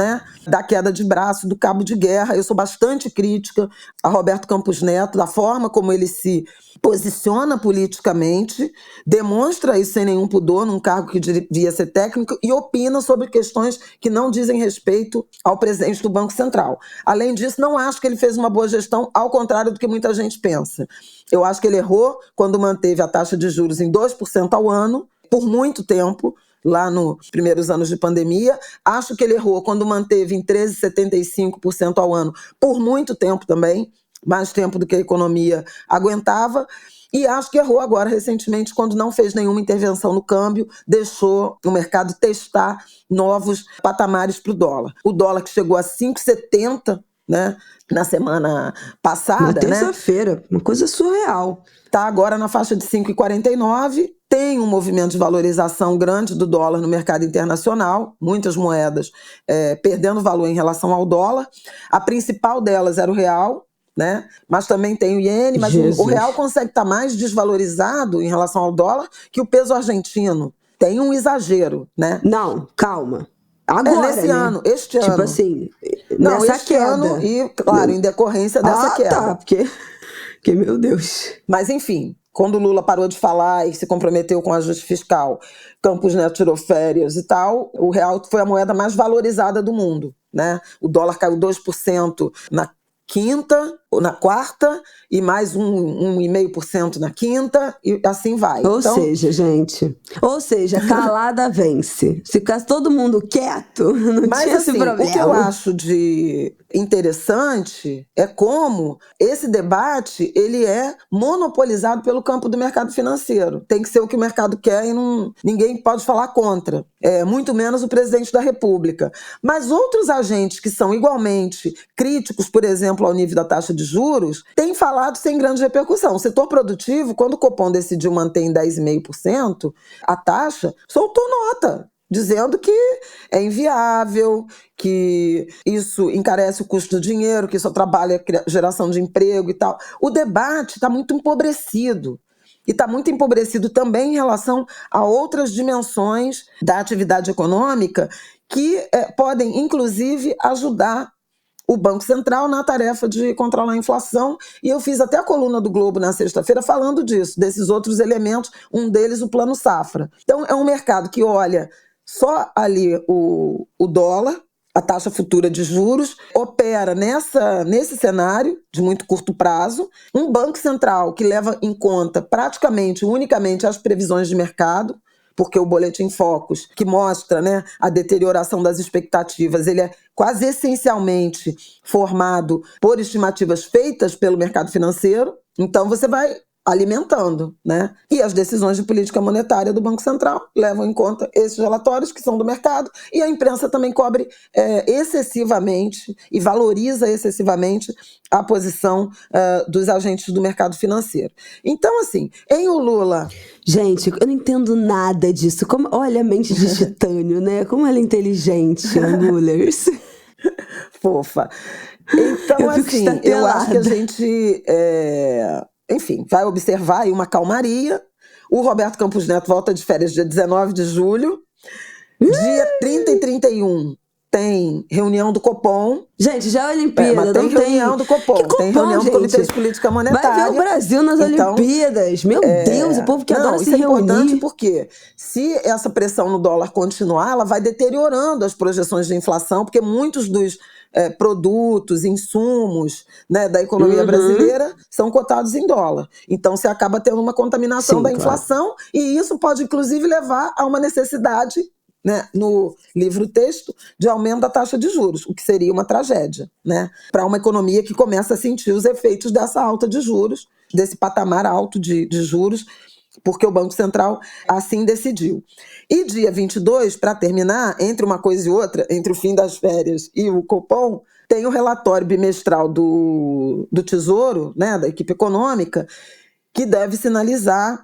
[SPEAKER 1] da queda de braço, do cabo de guerra. Eu sou bastante crítica a Roberto Campos Neto, da forma como ele se posiciona politicamente, demonstra isso sem nenhum pudor num cargo que devia ser técnico e opina sobre questões que não dizem respeito ao presidente do Banco Central. Além disso, não acho que ele fez uma boa gestão, ao contrário do que muita gente pensa. Eu acho que ele errou quando manteve a taxa de juros em 2% ao ano, por muito tempo, lá nos primeiros anos de pandemia. Acho que ele errou quando manteve em 13,75% ao ano, por muito tempo também, mais tempo do que a economia aguentava, e acho que errou agora recentemente quando não fez nenhuma intervenção no câmbio, deixou o mercado testar novos patamares para o dólar. O dólar que chegou a 5,70, na semana passada.
[SPEAKER 2] Na terça-feira, uma coisa surreal.
[SPEAKER 1] Está agora na faixa de 5,49, tem um movimento de valorização grande do dólar no mercado internacional, muitas moedas perdendo valor em relação ao dólar. A principal delas era o real, mas também tem o iene, mas o real consegue estar mais desvalorizado em relação ao dólar que o peso argentino. Tem um exagero,
[SPEAKER 2] Não, calma. Agora,
[SPEAKER 1] nesse ano, este ano.
[SPEAKER 2] Tipo assim,
[SPEAKER 1] não,
[SPEAKER 2] nessa
[SPEAKER 1] este
[SPEAKER 2] queda.
[SPEAKER 1] Ano, e, claro, em decorrência dessa queda.
[SPEAKER 2] Tá, porque, meu Deus.
[SPEAKER 1] Mas, enfim, quando o Lula parou de falar e se comprometeu com o ajuste fiscal, Campos Neto tirou férias e tal, o real foi a moeda mais valorizada do mundo, O dólar caiu 2% na quarta, e mais 1,5% na quinta, e assim vai.
[SPEAKER 2] Ou seja, calada vence. Se ficasse todo mundo quieto, não tinha esse problema.
[SPEAKER 1] O que eu acho de interessante é como esse debate ele é monopolizado pelo campo do mercado financeiro. Tem que ser o que o mercado quer e ninguém pode falar contra. Muito menos o presidente da República. Mas outros agentes que são igualmente críticos, por exemplo, ao nível da taxa de juros, têm falado sem grande repercussão. O setor produtivo, quando o Copom decidiu manter em 10,5% a taxa, soltou nota, dizendo que é inviável, que isso encarece o custo do dinheiro, que isso atrapalha a geração de emprego e tal. O debate está muito empobrecido. E está muito empobrecido também em relação a outras dimensões da atividade econômica que podem, inclusive, ajudar o Banco Central na tarefa de controlar a inflação. E eu fiz até a coluna do Globo na sexta-feira falando disso, desses outros elementos, um deles o Plano Safra. Então, é um mercado que olha só ali o dólar, a taxa futura de juros, opera nesse cenário de muito curto prazo, um Banco Central que leva em conta praticamente, unicamente as previsões de mercado, porque o Boletim Focus, que mostra a deterioração das expectativas, ele é quase essencialmente formado por estimativas feitas pelo mercado financeiro. Então você vai alimentando, né? E as decisões de política monetária do Banco Central levam em conta esses relatórios que são do mercado, e a imprensa também cobre excessivamente e valoriza excessivamente a posição dos agentes do mercado financeiro. Então, assim, em o Lula...
[SPEAKER 2] Gente, eu não entendo nada disso. Olha a mente de titânio, né? Como ela é inteligente, Angulers.
[SPEAKER 1] Fofa. Então, assim, eu acho que a gente... enfim, vai observar aí uma calmaria. O Roberto Campos Neto volta de férias dia 19 de julho. Dia 30 e 31 tem reunião do Copom.
[SPEAKER 2] Gente, já é a Olimpíada,
[SPEAKER 1] tem reunião do Copom. Tem reunião do Comitê de Política Monetária.
[SPEAKER 2] Vai ver o Brasil nas Olimpíadas. Meu Deus, o povo que adora se reunir.
[SPEAKER 1] Isso é importante porque se essa pressão no dólar continuar, ela vai deteriorando as projeções de inflação, porque muitos dos produtos, insumos, né, da economia brasileira são cotados em dólar. Então, você acaba tendo uma contaminação da inflação, e isso pode, inclusive, levar a uma necessidade, né, no livro-texto, de aumento da taxa de juros, o que seria uma tragédia, né, para uma economia que começa a sentir os efeitos dessa alta de juros, desse patamar alto de juros, porque o Banco Central assim decidiu. E dia 22, para terminar, entre uma coisa e outra, entre o fim das férias e o Copom, tem o relatório bimestral do Tesouro, né, da equipe econômica, que deve sinalizar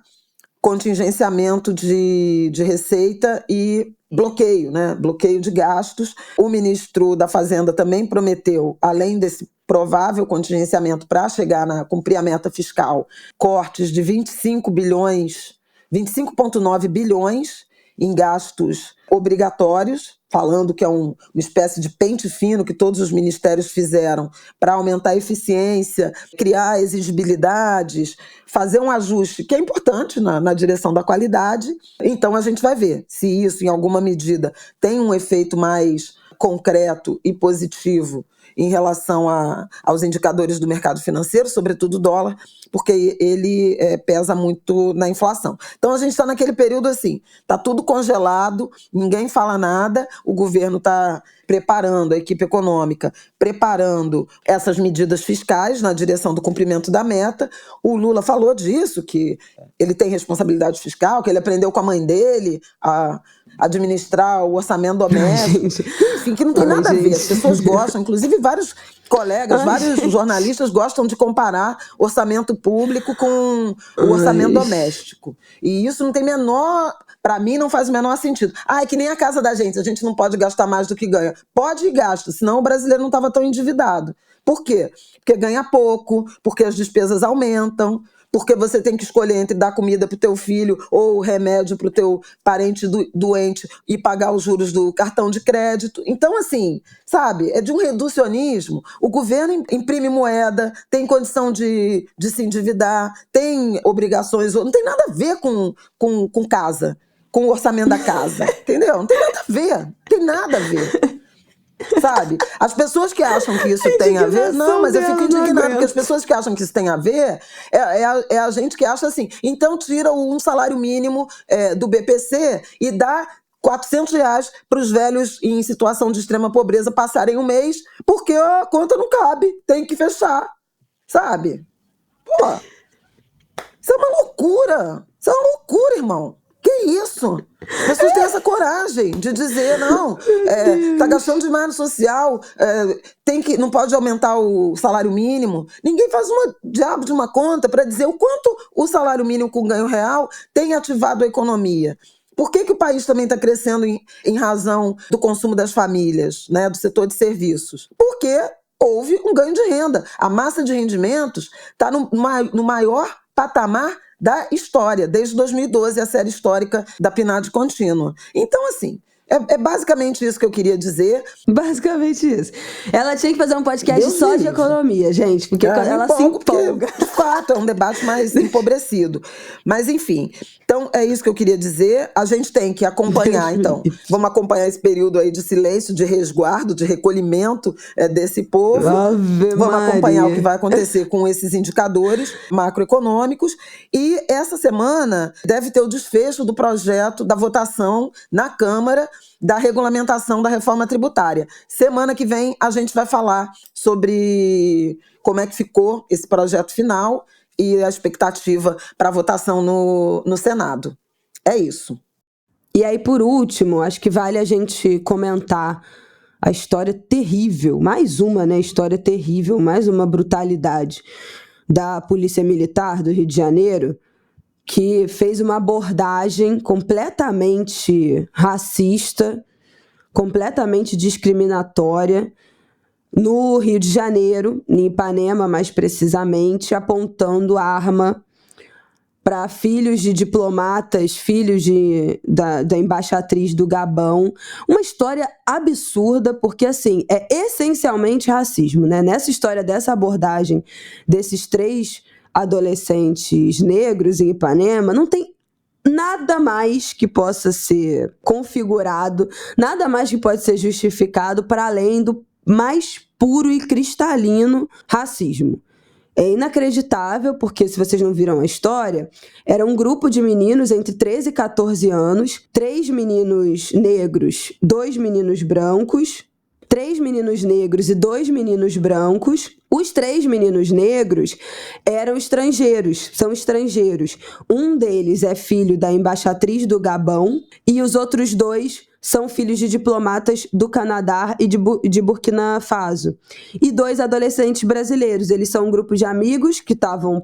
[SPEAKER 1] contingenciamento de receita e bloqueio, né? Bloqueio de gastos. O ministro da Fazenda também prometeu, além desse provável contingenciamento para chegar a cumprir a meta fiscal, cortes de 25,9 bilhões em gastos obrigatórios, falando que é uma espécie de pente fino que todos os ministérios fizeram para aumentar a eficiência, criar exigibilidades, fazer um ajuste que é importante na direção da qualidade. Então a gente vai ver se isso, em alguma medida, tem um efeito mais concreto e positivo em relação aos indicadores do mercado financeiro, sobretudo o dólar, porque ele pesa muito na inflação. Então a gente está naquele período assim, está tudo congelado, ninguém fala nada, o governo está preparando, a equipe econômica, preparando essas medidas fiscais na direção do cumprimento da meta. O Lula falou disso, que ele tem responsabilidade fiscal, que ele aprendeu com a mãe dele a administrar o orçamento doméstico. Enfim, que não tem nada a ver. As pessoas gostam, inclusive vários colegas, vários jornalistas gostam de comparar orçamento público com o orçamento doméstico. E isso não tem para mim não faz o menor sentido. É que nem a casa da gente, a gente não pode gastar mais do que ganha. Pode e gasta, senão o brasileiro não estava tão endividado. Por quê? Porque ganha pouco, porque as despesas aumentam, porque você tem que escolher entre dar comida para o teu filho ou remédio para o teu parente doente e pagar os juros do cartão de crédito. Então, assim, sabe, é de um reducionismo. O governo imprime moeda, tem condição de se endividar, tem obrigações, não tem nada a ver com casa, com o orçamento da casa, entendeu? Não tem nada a ver, tem nada a ver. Sabe? As pessoas que acham que isso tem a ver... Não, mas eu fico indignada, porque as pessoas que acham que isso tem a ver é a gente que acha assim, então tira um salário mínimo do BPC e dá R$400 para os velhos em situação de extrema pobreza passarem um mês, porque a conta não cabe, tem que fechar, sabe? Pô, isso é uma loucura, irmão. Que isso? As pessoas têm essa coragem de dizer, não, tá gastando demais no social, não pode aumentar o salário mínimo. Ninguém faz uma diabo de uma conta para dizer o quanto o salário mínimo com ganho real tem ativado a economia. Por que o país também está crescendo em razão do consumo das famílias, né, do setor de serviços? Porque houve um ganho de renda. A massa de rendimentos está no maior patamar da história, desde 2012, a série histórica da PNAD contínua. Então, assim, é basicamente isso que eu queria dizer.
[SPEAKER 2] Basicamente isso. Ela tinha que fazer um podcast só de economia, gente, porque ela se empolga.
[SPEAKER 1] De fato, é um debate mais empobrecido. Mas, enfim, então é isso que eu queria dizer. A gente tem que acompanhar, então. Vamos acompanhar esse período aí de silêncio, de resguardo, de recolhimento desse povo. Vamos acompanhar o que vai acontecer com esses indicadores macroeconômicos. E essa semana deve ter o desfecho do projeto da votação na Câmara da regulamentação da reforma tributária. Semana que vem a gente vai falar sobre como é que ficou esse projeto final e a expectativa para a votação no Senado. É isso.
[SPEAKER 2] E aí, por último, acho que vale a gente comentar a história terrível, mais uma, né, história terrível, mais uma brutalidade da Polícia Militar do Rio de Janeiro, que fez uma abordagem completamente racista, completamente discriminatória no Rio de Janeiro, em Ipanema mais precisamente, apontando arma para filhos de diplomatas, filhos da embaixatriz do Gabão. Uma história absurda, porque assim, é essencialmente racismo, né? Nessa história dessa abordagem desses 3 adolescentes negros em Ipanema, não tem nada mais que possa ser configurado, nada mais que pode ser justificado para além do mais puro e cristalino racismo. É inacreditável, porque se vocês não viram a história, era um grupo de meninos entre 13 e 14 anos, 3 meninos negros, 2 meninos brancos, 3 meninos negros e 2 meninos brancos. Os 3 meninos negros eram estrangeiros, são estrangeiros. Um deles é filho da embaixatriz do Gabão e os outros 2 são filhos de diplomatas do Canadá e de Burkina Faso. E 2 adolescentes brasileiros. Eles são um grupo de amigos que estavam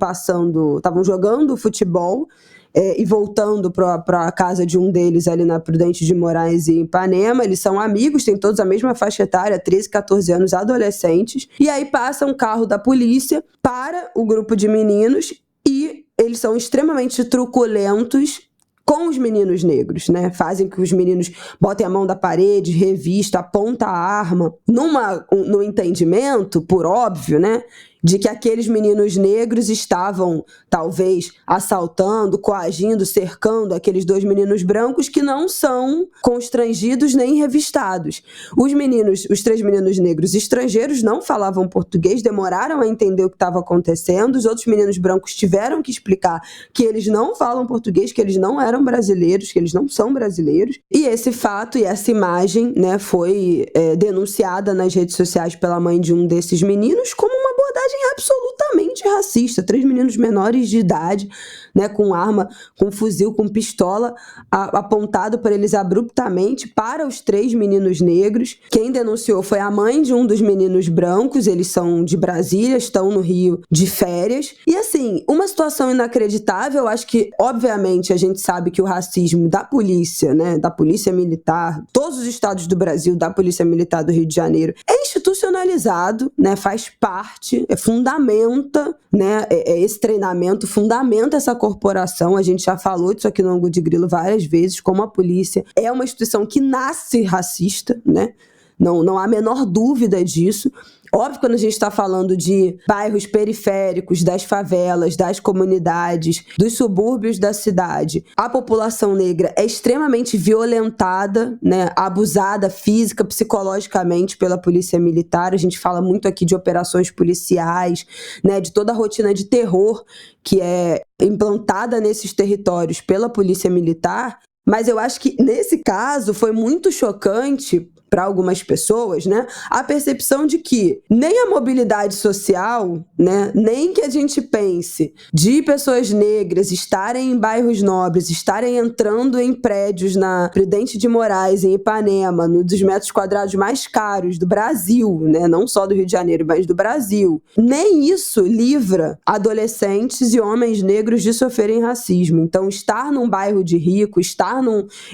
[SPEAKER 2] jogando futebol e voltando para a casa de um deles ali na Prudente de Moraes e Ipanema. Eles são amigos, têm todos a mesma faixa etária, 13, 14 anos, adolescentes. E aí passa um carro da polícia para o grupo de meninos e eles são extremamente truculentos com os meninos negros, né? Fazem que os meninos botem a mão da parede, revista, aponta a arma, no entendimento, por óbvio, né? De que aqueles meninos negros estavam, talvez, assaltando, coagindo, cercando aqueles 2 meninos brancos que não são constrangidos nem revistados. Os 3 meninos negros estrangeiros não falavam português, demoraram a entender o que estava acontecendo. Os outros meninos brancos tiveram que explicar que eles não falam português, que eles não eram brasileiros, que eles não são brasileiros. E esse fato e essa imagem, né, foi denunciada nas redes sociais pela mãe de um desses meninos como uma abordagem absolutamente racista. 3 meninos menores de idade, né, com arma, com fuzil, com pistola, apontado para eles abruptamente para os 3 meninos negros. Quem denunciou foi a mãe de um dos meninos brancos. Eles são de Brasília, estão no Rio de férias. E assim, uma situação inacreditável. Acho que, obviamente, a gente sabe que o racismo da polícia, né, da polícia militar, todos os estados do Brasil, da polícia militar do Rio de Janeiro, é institucionalizado, né, faz parte, fundamenta, né, esse treinamento, fundamenta essa corporação. A gente já falou disso aqui no Ângulo de Grilo várias vezes, como a polícia é uma instituição que nasce racista, né? Não há a menor dúvida disso. Óbvio, quando a gente está falando de bairros periféricos, das favelas, das comunidades, dos subúrbios da cidade, a população negra é extremamente violentada, né, abusada física, psicologicamente pela polícia militar. A gente fala muito aqui de operações policiais, né, de toda a rotina de terror que é implantada nesses territórios pela polícia militar. Mas eu acho que, nesse caso, foi muito chocante para algumas pessoas, né, a percepção de que nem a mobilidade social, né, nem que a gente pense de pessoas negras estarem em bairros nobres, estarem entrando em prédios na Prudente de Moraes, em Ipanema, no dos metros quadrados mais caros do Brasil, né, não só do Rio de Janeiro, mas do Brasil. Nem isso livra adolescentes e homens negros de sofrerem racismo. Então, estar num bairro de rico,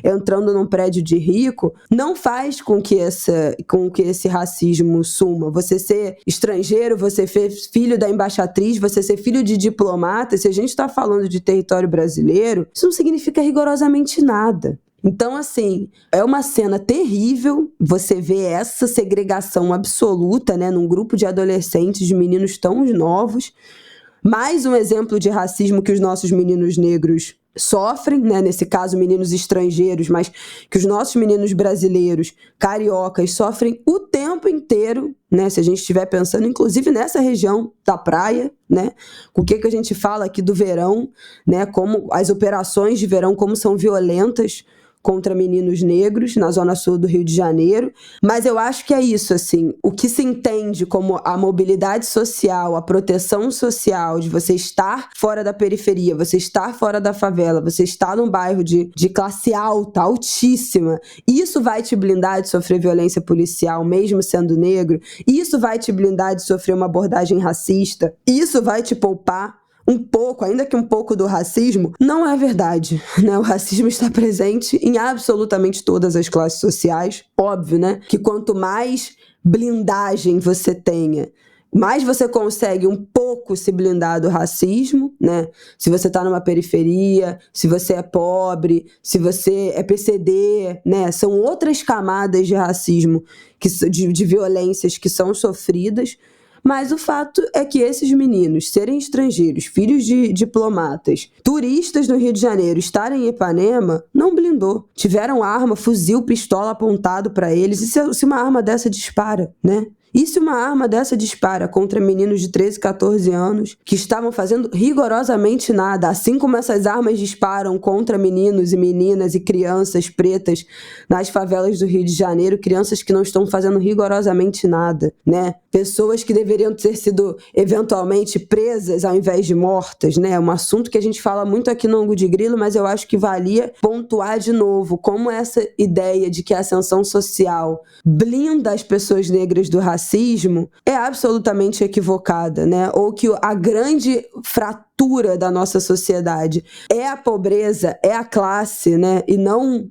[SPEAKER 2] entrando num prédio de rico, não faz com que esse racismo suma. Você ser estrangeiro, você ser filho da embaixatriz, você ser filho de diplomata, se a gente está falando de território brasileiro, isso não significa rigorosamente nada. Então, assim, é uma cena terrível você ver essa segregação absoluta, né, num grupo de adolescentes, de meninos tão novos. Mais um exemplo de racismo que os nossos meninos negros sofrem, né? Nesse caso meninos estrangeiros, mas que os nossos meninos brasileiros, cariocas, sofrem o tempo inteiro, né? Se a gente estiver pensando, inclusive nessa região da praia, né? O que a gente fala aqui do verão, né? Como as operações de verão, como são violentas contra meninos negros na zona sul do Rio de Janeiro, mas eu acho que é isso, assim, o que se entende como a mobilidade social, a proteção social, de você estar fora da periferia, você estar fora da favela, você estar num bairro de classe alta, altíssima, isso vai te blindar de sofrer violência policial, mesmo sendo negro, isso vai te blindar de sofrer uma abordagem racista, isso vai te poupar um pouco, ainda que um pouco do racismo, não é verdade, né? O racismo está presente em absolutamente todas as classes sociais. Óbvio, né? Que quanto mais blindagem você tenha, mais você consegue um pouco se blindar do racismo, né? Se você está numa periferia, se você é pobre, se você é PCD, né? São outras camadas de racismo, de violências que são sofridas. Mas o fato é que esses meninos serem estrangeiros, filhos de diplomatas, turistas no Rio de Janeiro, estarem em Ipanema, não blindou. Tiveram arma, fuzil, pistola apontado para eles. E se uma arma dessa dispara, né? E se uma arma dessa dispara contra meninos de 13, 14 anos que estavam fazendo rigorosamente nada, assim como essas armas disparam contra meninos e meninas e crianças pretas nas favelas do Rio de Janeiro, crianças que não estão fazendo rigorosamente nada, né? Pessoas que deveriam ter sido eventualmente presas ao invés de mortas, né? É um assunto que a gente fala muito aqui no Angu de Grilo, mas eu acho que valia pontuar de novo como essa ideia de que a ascensão social blinda as pessoas negras do racismo é absolutamente equivocada, né? Ou que a grande fratura da nossa sociedade é a pobreza, é a classe, né? E não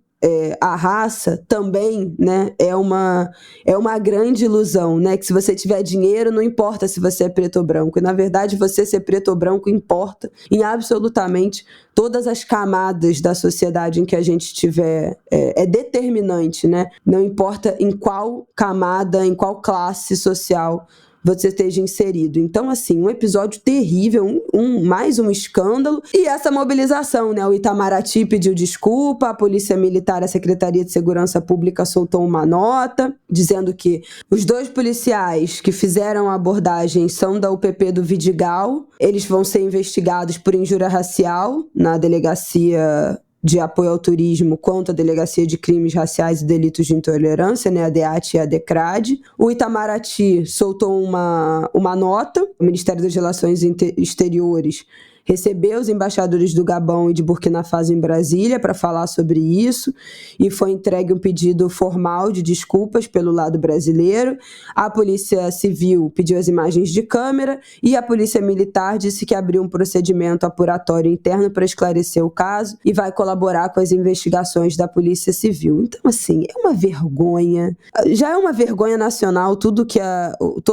[SPEAKER 2] a raça também, né, é uma grande ilusão, né, que se você tiver dinheiro não importa se você é preto ou branco, e na verdade você ser preto ou branco importa em absolutamente todas as camadas da sociedade em que a gente estiver, é determinante, né, não importa em qual camada, em qual classe social você esteja inserido. Então, assim, um episódio terrível, mais um escândalo. E essa mobilização, né? O Itamaraty pediu desculpa, a Polícia Militar, a Secretaria de Segurança Pública soltou uma nota dizendo que os 2 policiais que fizeram a abordagem são da UPP do Vidigal. Eles vão ser investigados por injúria racial na Delegacia de Apoio ao Turismo quanto à Delegacia de Crimes Raciais e Delitos de Intolerância, né, a DEAT e a DECRAD. O Itamaraty soltou uma nota, o Ministério das Relações Exteriores recebeu os embaixadores do Gabão e de Burkina Faso em Brasília para falar sobre isso, e foi entregue um pedido formal de desculpas pelo lado brasileiro. A Polícia Civil pediu as imagens de câmera e a Polícia Militar disse que abriu um procedimento apuratório interno para esclarecer o caso e vai colaborar com as investigações da Polícia Civil. Então, assim, é uma vergonha. Já é uma vergonha nacional todo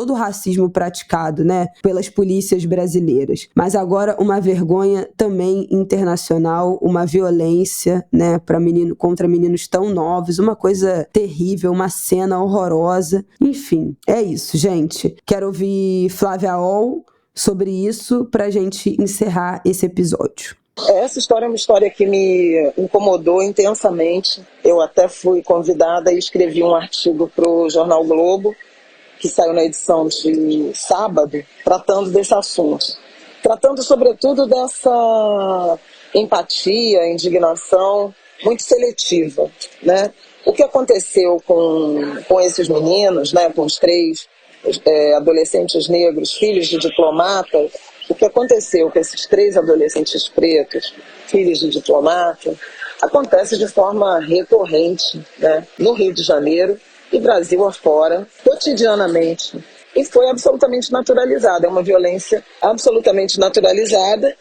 [SPEAKER 2] o racismo praticado, né, pelas polícias brasileiras. Mas agora uma vergonha também internacional, uma violência, né, contra meninos tão novos, uma coisa terrível, uma cena horrorosa. Enfim, é isso, gente. Quero ouvir Flávia Ol sobre isso pra gente encerrar esse episódio.
[SPEAKER 1] Essa história é uma história que me incomodou intensamente. Eu até fui convidada e escrevi um artigo para o Jornal Globo, que saiu na edição de sábado, tratando desse assunto. Tratando, sobretudo, dessa empatia, indignação muito seletiva, né? O que aconteceu com esses meninos, né, com os 3 adolescentes negros, filhos de diplomatas, o que aconteceu com esses 3 adolescentes pretos, filhos de diplomata, acontece de forma recorrente, né, no Rio de Janeiro e Brasil afora, cotidianamente. E foi absolutamente naturalizada, é uma violência absolutamente naturalizada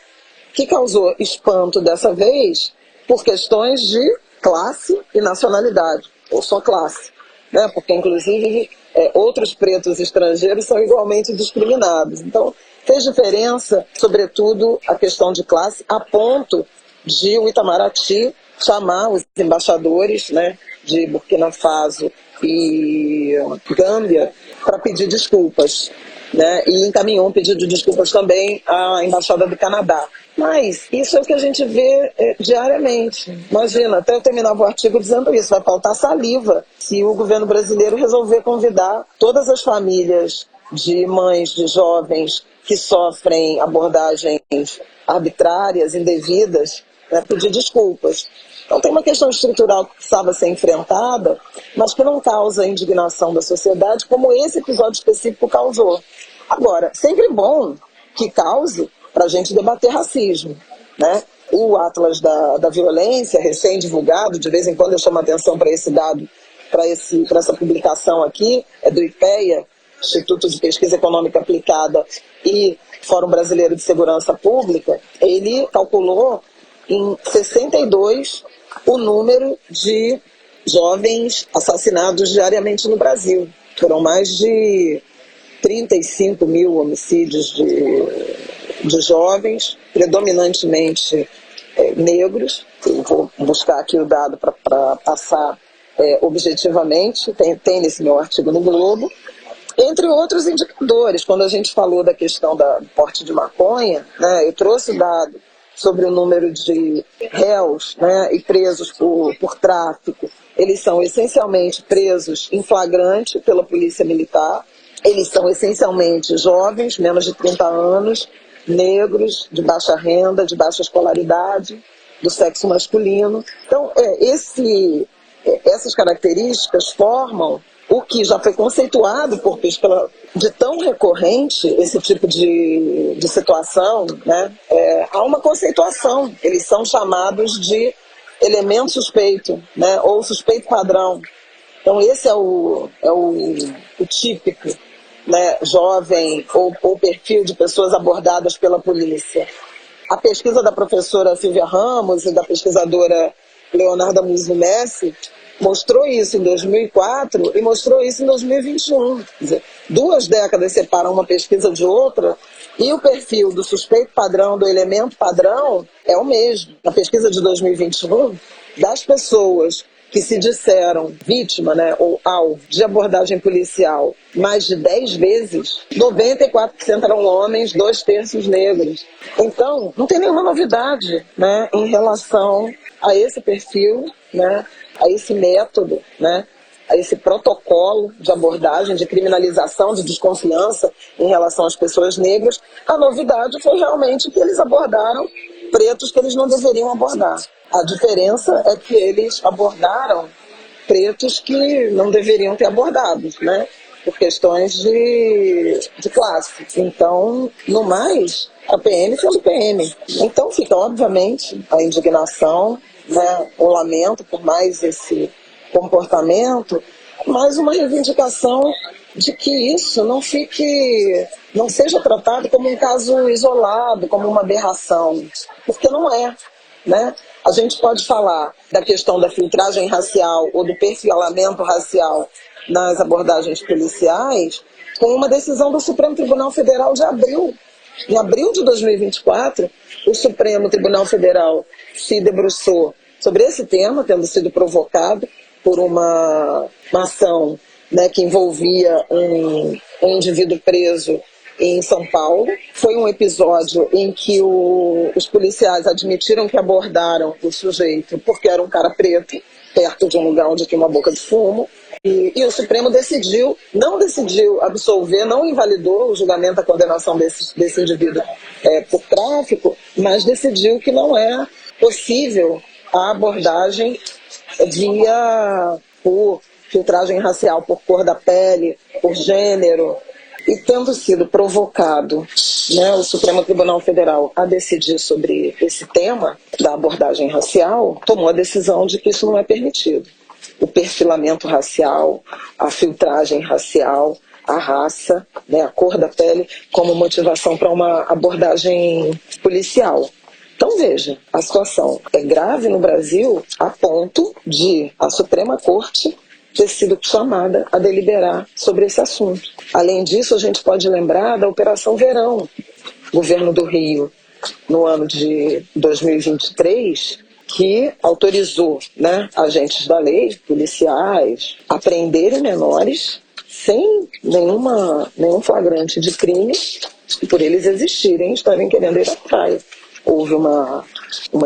[SPEAKER 1] que causou espanto dessa vez por questões de classe e nacionalidade, ou só classe, né? Porque inclusive outros pretos estrangeiros são igualmente discriminados. Então fez diferença, sobretudo, a questão de classe, a ponto de o Itamaraty chamar os embaixadores, né, de Burkina Faso e Gâmbia para pedir desculpas, né? E encaminhou um pedido de desculpas também à Embaixada do Canadá. Mas isso é o que a gente vê diariamente. Imagina, até eu terminava o artigo dizendo isso, vai faltar saliva se o governo brasileiro resolver convidar todas as famílias de mães de jovens que sofrem abordagens arbitrárias, indevidas, né, pedir desculpas. Então tem uma questão estrutural que precisava ser enfrentada, mas que não causa indignação da sociedade, como esse episódio específico causou. Agora, sempre bom que cause para a gente debater racismo, né? O Atlas da Violência, recém-divulgado, de vez em quando eu chamo a atenção para esse dado, para essa publicação aqui, é do IPEA, Instituto de Pesquisa Econômica Aplicada, e Fórum Brasileiro de Segurança Pública. Ele calculou em 62 o número de jovens assassinados diariamente no Brasil. Foram mais de 35 mil homicídios de jovens, predominantemente negros. Eu vou buscar aqui o dado para passar objetivamente, tem nesse meu artigo no Globo. Entre outros indicadores, quando a gente falou da questão do porte de maconha, né, eu trouxe o dado sobre o número de réus, né, e presos por tráfico. Eles são essencialmente presos em flagrante pela polícia militar. Eles são essencialmente jovens, menos de 30 anos, negros, de baixa renda, de baixa escolaridade, do sexo masculino. Então, essas características formam o que já foi conceituado de tão recorrente esse tipo de situação, né? Há uma conceituação, eles são chamados de elemento suspeito, né? Ou suspeito padrão. Então esse é o típico, né? Jovem ou perfil de pessoas abordadas pela polícia. A pesquisa da professora Silvia Ramos e da pesquisadora Leonarda Musi mostrou isso em 2004 e mostrou isso em 2021. Quer dizer, 2 décadas separam uma pesquisa de outra e o perfil do suspeito padrão, do elemento padrão, é o mesmo. Na pesquisa de 2021, das pessoas que se disseram vítima, né, ou alvo de abordagem policial mais de 10 vezes, 94% eram homens, 2/3 negros. Então, não tem nenhuma novidade, né, em relação a esse perfil, né, a esse método, né, a esse protocolo de abordagem, de criminalização, de desconfiança em relação às pessoas negras. A novidade foi realmente que eles abordaram pretos que eles não deveriam abordar. A diferença é que eles abordaram pretos que não deveriam ter abordados, né, por questões de classe. Então, no mais, a PM sendo PM. Então fica, obviamente, a indignação, né, o lamento por mais esse comportamento, mas uma reivindicação de que isso não seja tratado como um caso isolado, como uma aberração, porque não é, né? A gente pode falar da questão da filtragem racial ou do perfilamento racial nas abordagens policiais com uma decisão do Supremo Tribunal Federal de abril. Em abril de 2024, o Supremo Tribunal Federal se debruçou sobre esse tema, tendo sido provocado por uma ação, né, que envolvia um indivíduo preso em São Paulo. Foi um episódio em que os policiais admitiram que abordaram o sujeito porque era um cara preto, perto de um lugar onde tinha uma boca de fumo. E o Supremo não decidiu absolver, não invalidou o julgamento, a condenação desse indivíduo por tráfico, mas decidiu que não é possível a abordagem por filtragem racial, por cor da pele, por gênero. E tendo sido provocado, né, o Supremo Tribunal Federal a decidir sobre esse tema da abordagem racial, tomou a decisão de que isso não é permitido. O perfilamento racial, a filtragem racial, a raça, né, a cor da pele, como motivação para uma abordagem policial. Então veja, a situação é grave no Brasil a ponto de a Suprema Corte ter sido chamada a deliberar sobre esse assunto. Além disso, a gente pode lembrar da Operação Verão, governo do Rio, no ano de 2023, que autorizou, né, agentes da lei, policiais, a prenderem menores sem nenhum flagrante de crime, por eles existirem, estarem querendo ir à praia. Houve uma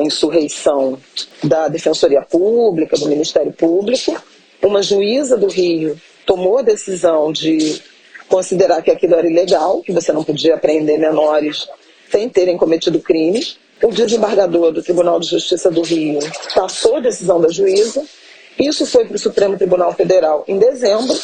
[SPEAKER 1] insurreição da Defensoria Pública, do Ministério Público. Uma juíza do Rio tomou a decisão de considerar que aquilo era ilegal, que você não podia prender menores sem terem cometido crimes. o desembargador do Tribunal de Justiça do Rio passou a decisão da juíza, isso foi para o Supremo Tribunal Federal em dezembro,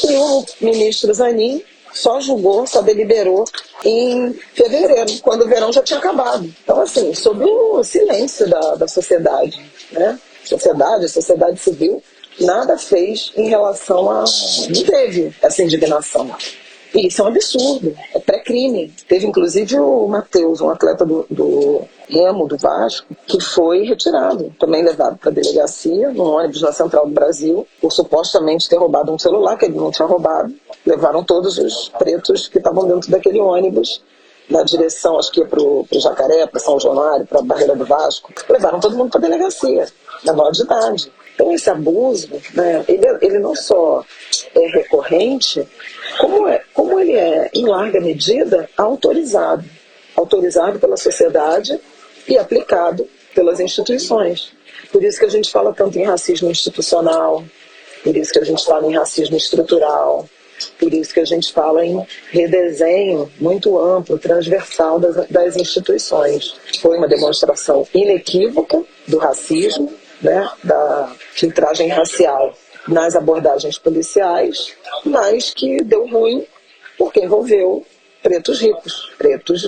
[SPEAKER 1] e o ministro Zanin só julgou, só deliberou em fevereiro, quando o verão já tinha acabado. Então, assim, sob o silêncio da sociedade, né? Sociedade civil, nada fez em relação a... Não teve essa indignação. E isso é um absurdo, é pré-crime. Teve inclusive o Matheus, um atleta do Remo, do Vasco, que foi retirado, também levado para a delegacia, num ônibus na Central do Brasil, por supostamente ter roubado um celular, que ele não tinha roubado. Levaram todos os pretos que estavam dentro daquele ônibus, na direção, acho que ia para o Jacaré, para São Januário, para a Barreira do Vasco. Levaram todo mundo para a delegacia, menor de idade. Então esse abuso, né, ele não só é recorrente, como ele é, em larga medida, autorizado pela sociedade e aplicado pelas instituições. Por isso que a gente fala tanto em racismo institucional, por isso que a gente fala em racismo estrutural, por isso que a gente fala em redesenho muito amplo, transversal das instituições. Foi uma demonstração inequívoca do racismo, né, da filtragem racial nas abordagens policiais, mas que deu ruim porque envolveu pretos ricos, pretos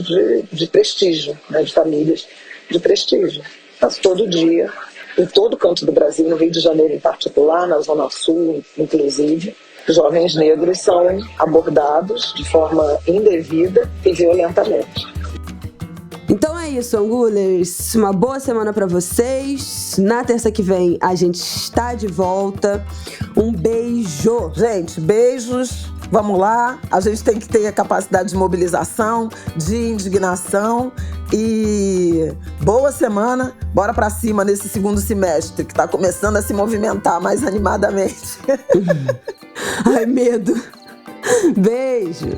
[SPEAKER 1] de prestígio, né, de famílias de prestígio. Mas todo dia, em todo canto do Brasil, no Rio de Janeiro em particular, na Zona Sul inclusive, jovens negros são abordados de forma indevida e violentamente.
[SPEAKER 2] Então é isso, Angulers. Uma boa semana pra vocês. Na terça que vem a gente está de volta. Um beijo.
[SPEAKER 1] Gente, beijos. Vamos lá. A gente tem que ter a capacidade de mobilização, de indignação. E boa semana. Bora pra cima nesse segundo semestre, que tá começando a se movimentar mais animadamente.
[SPEAKER 2] Ai, medo. Beijo.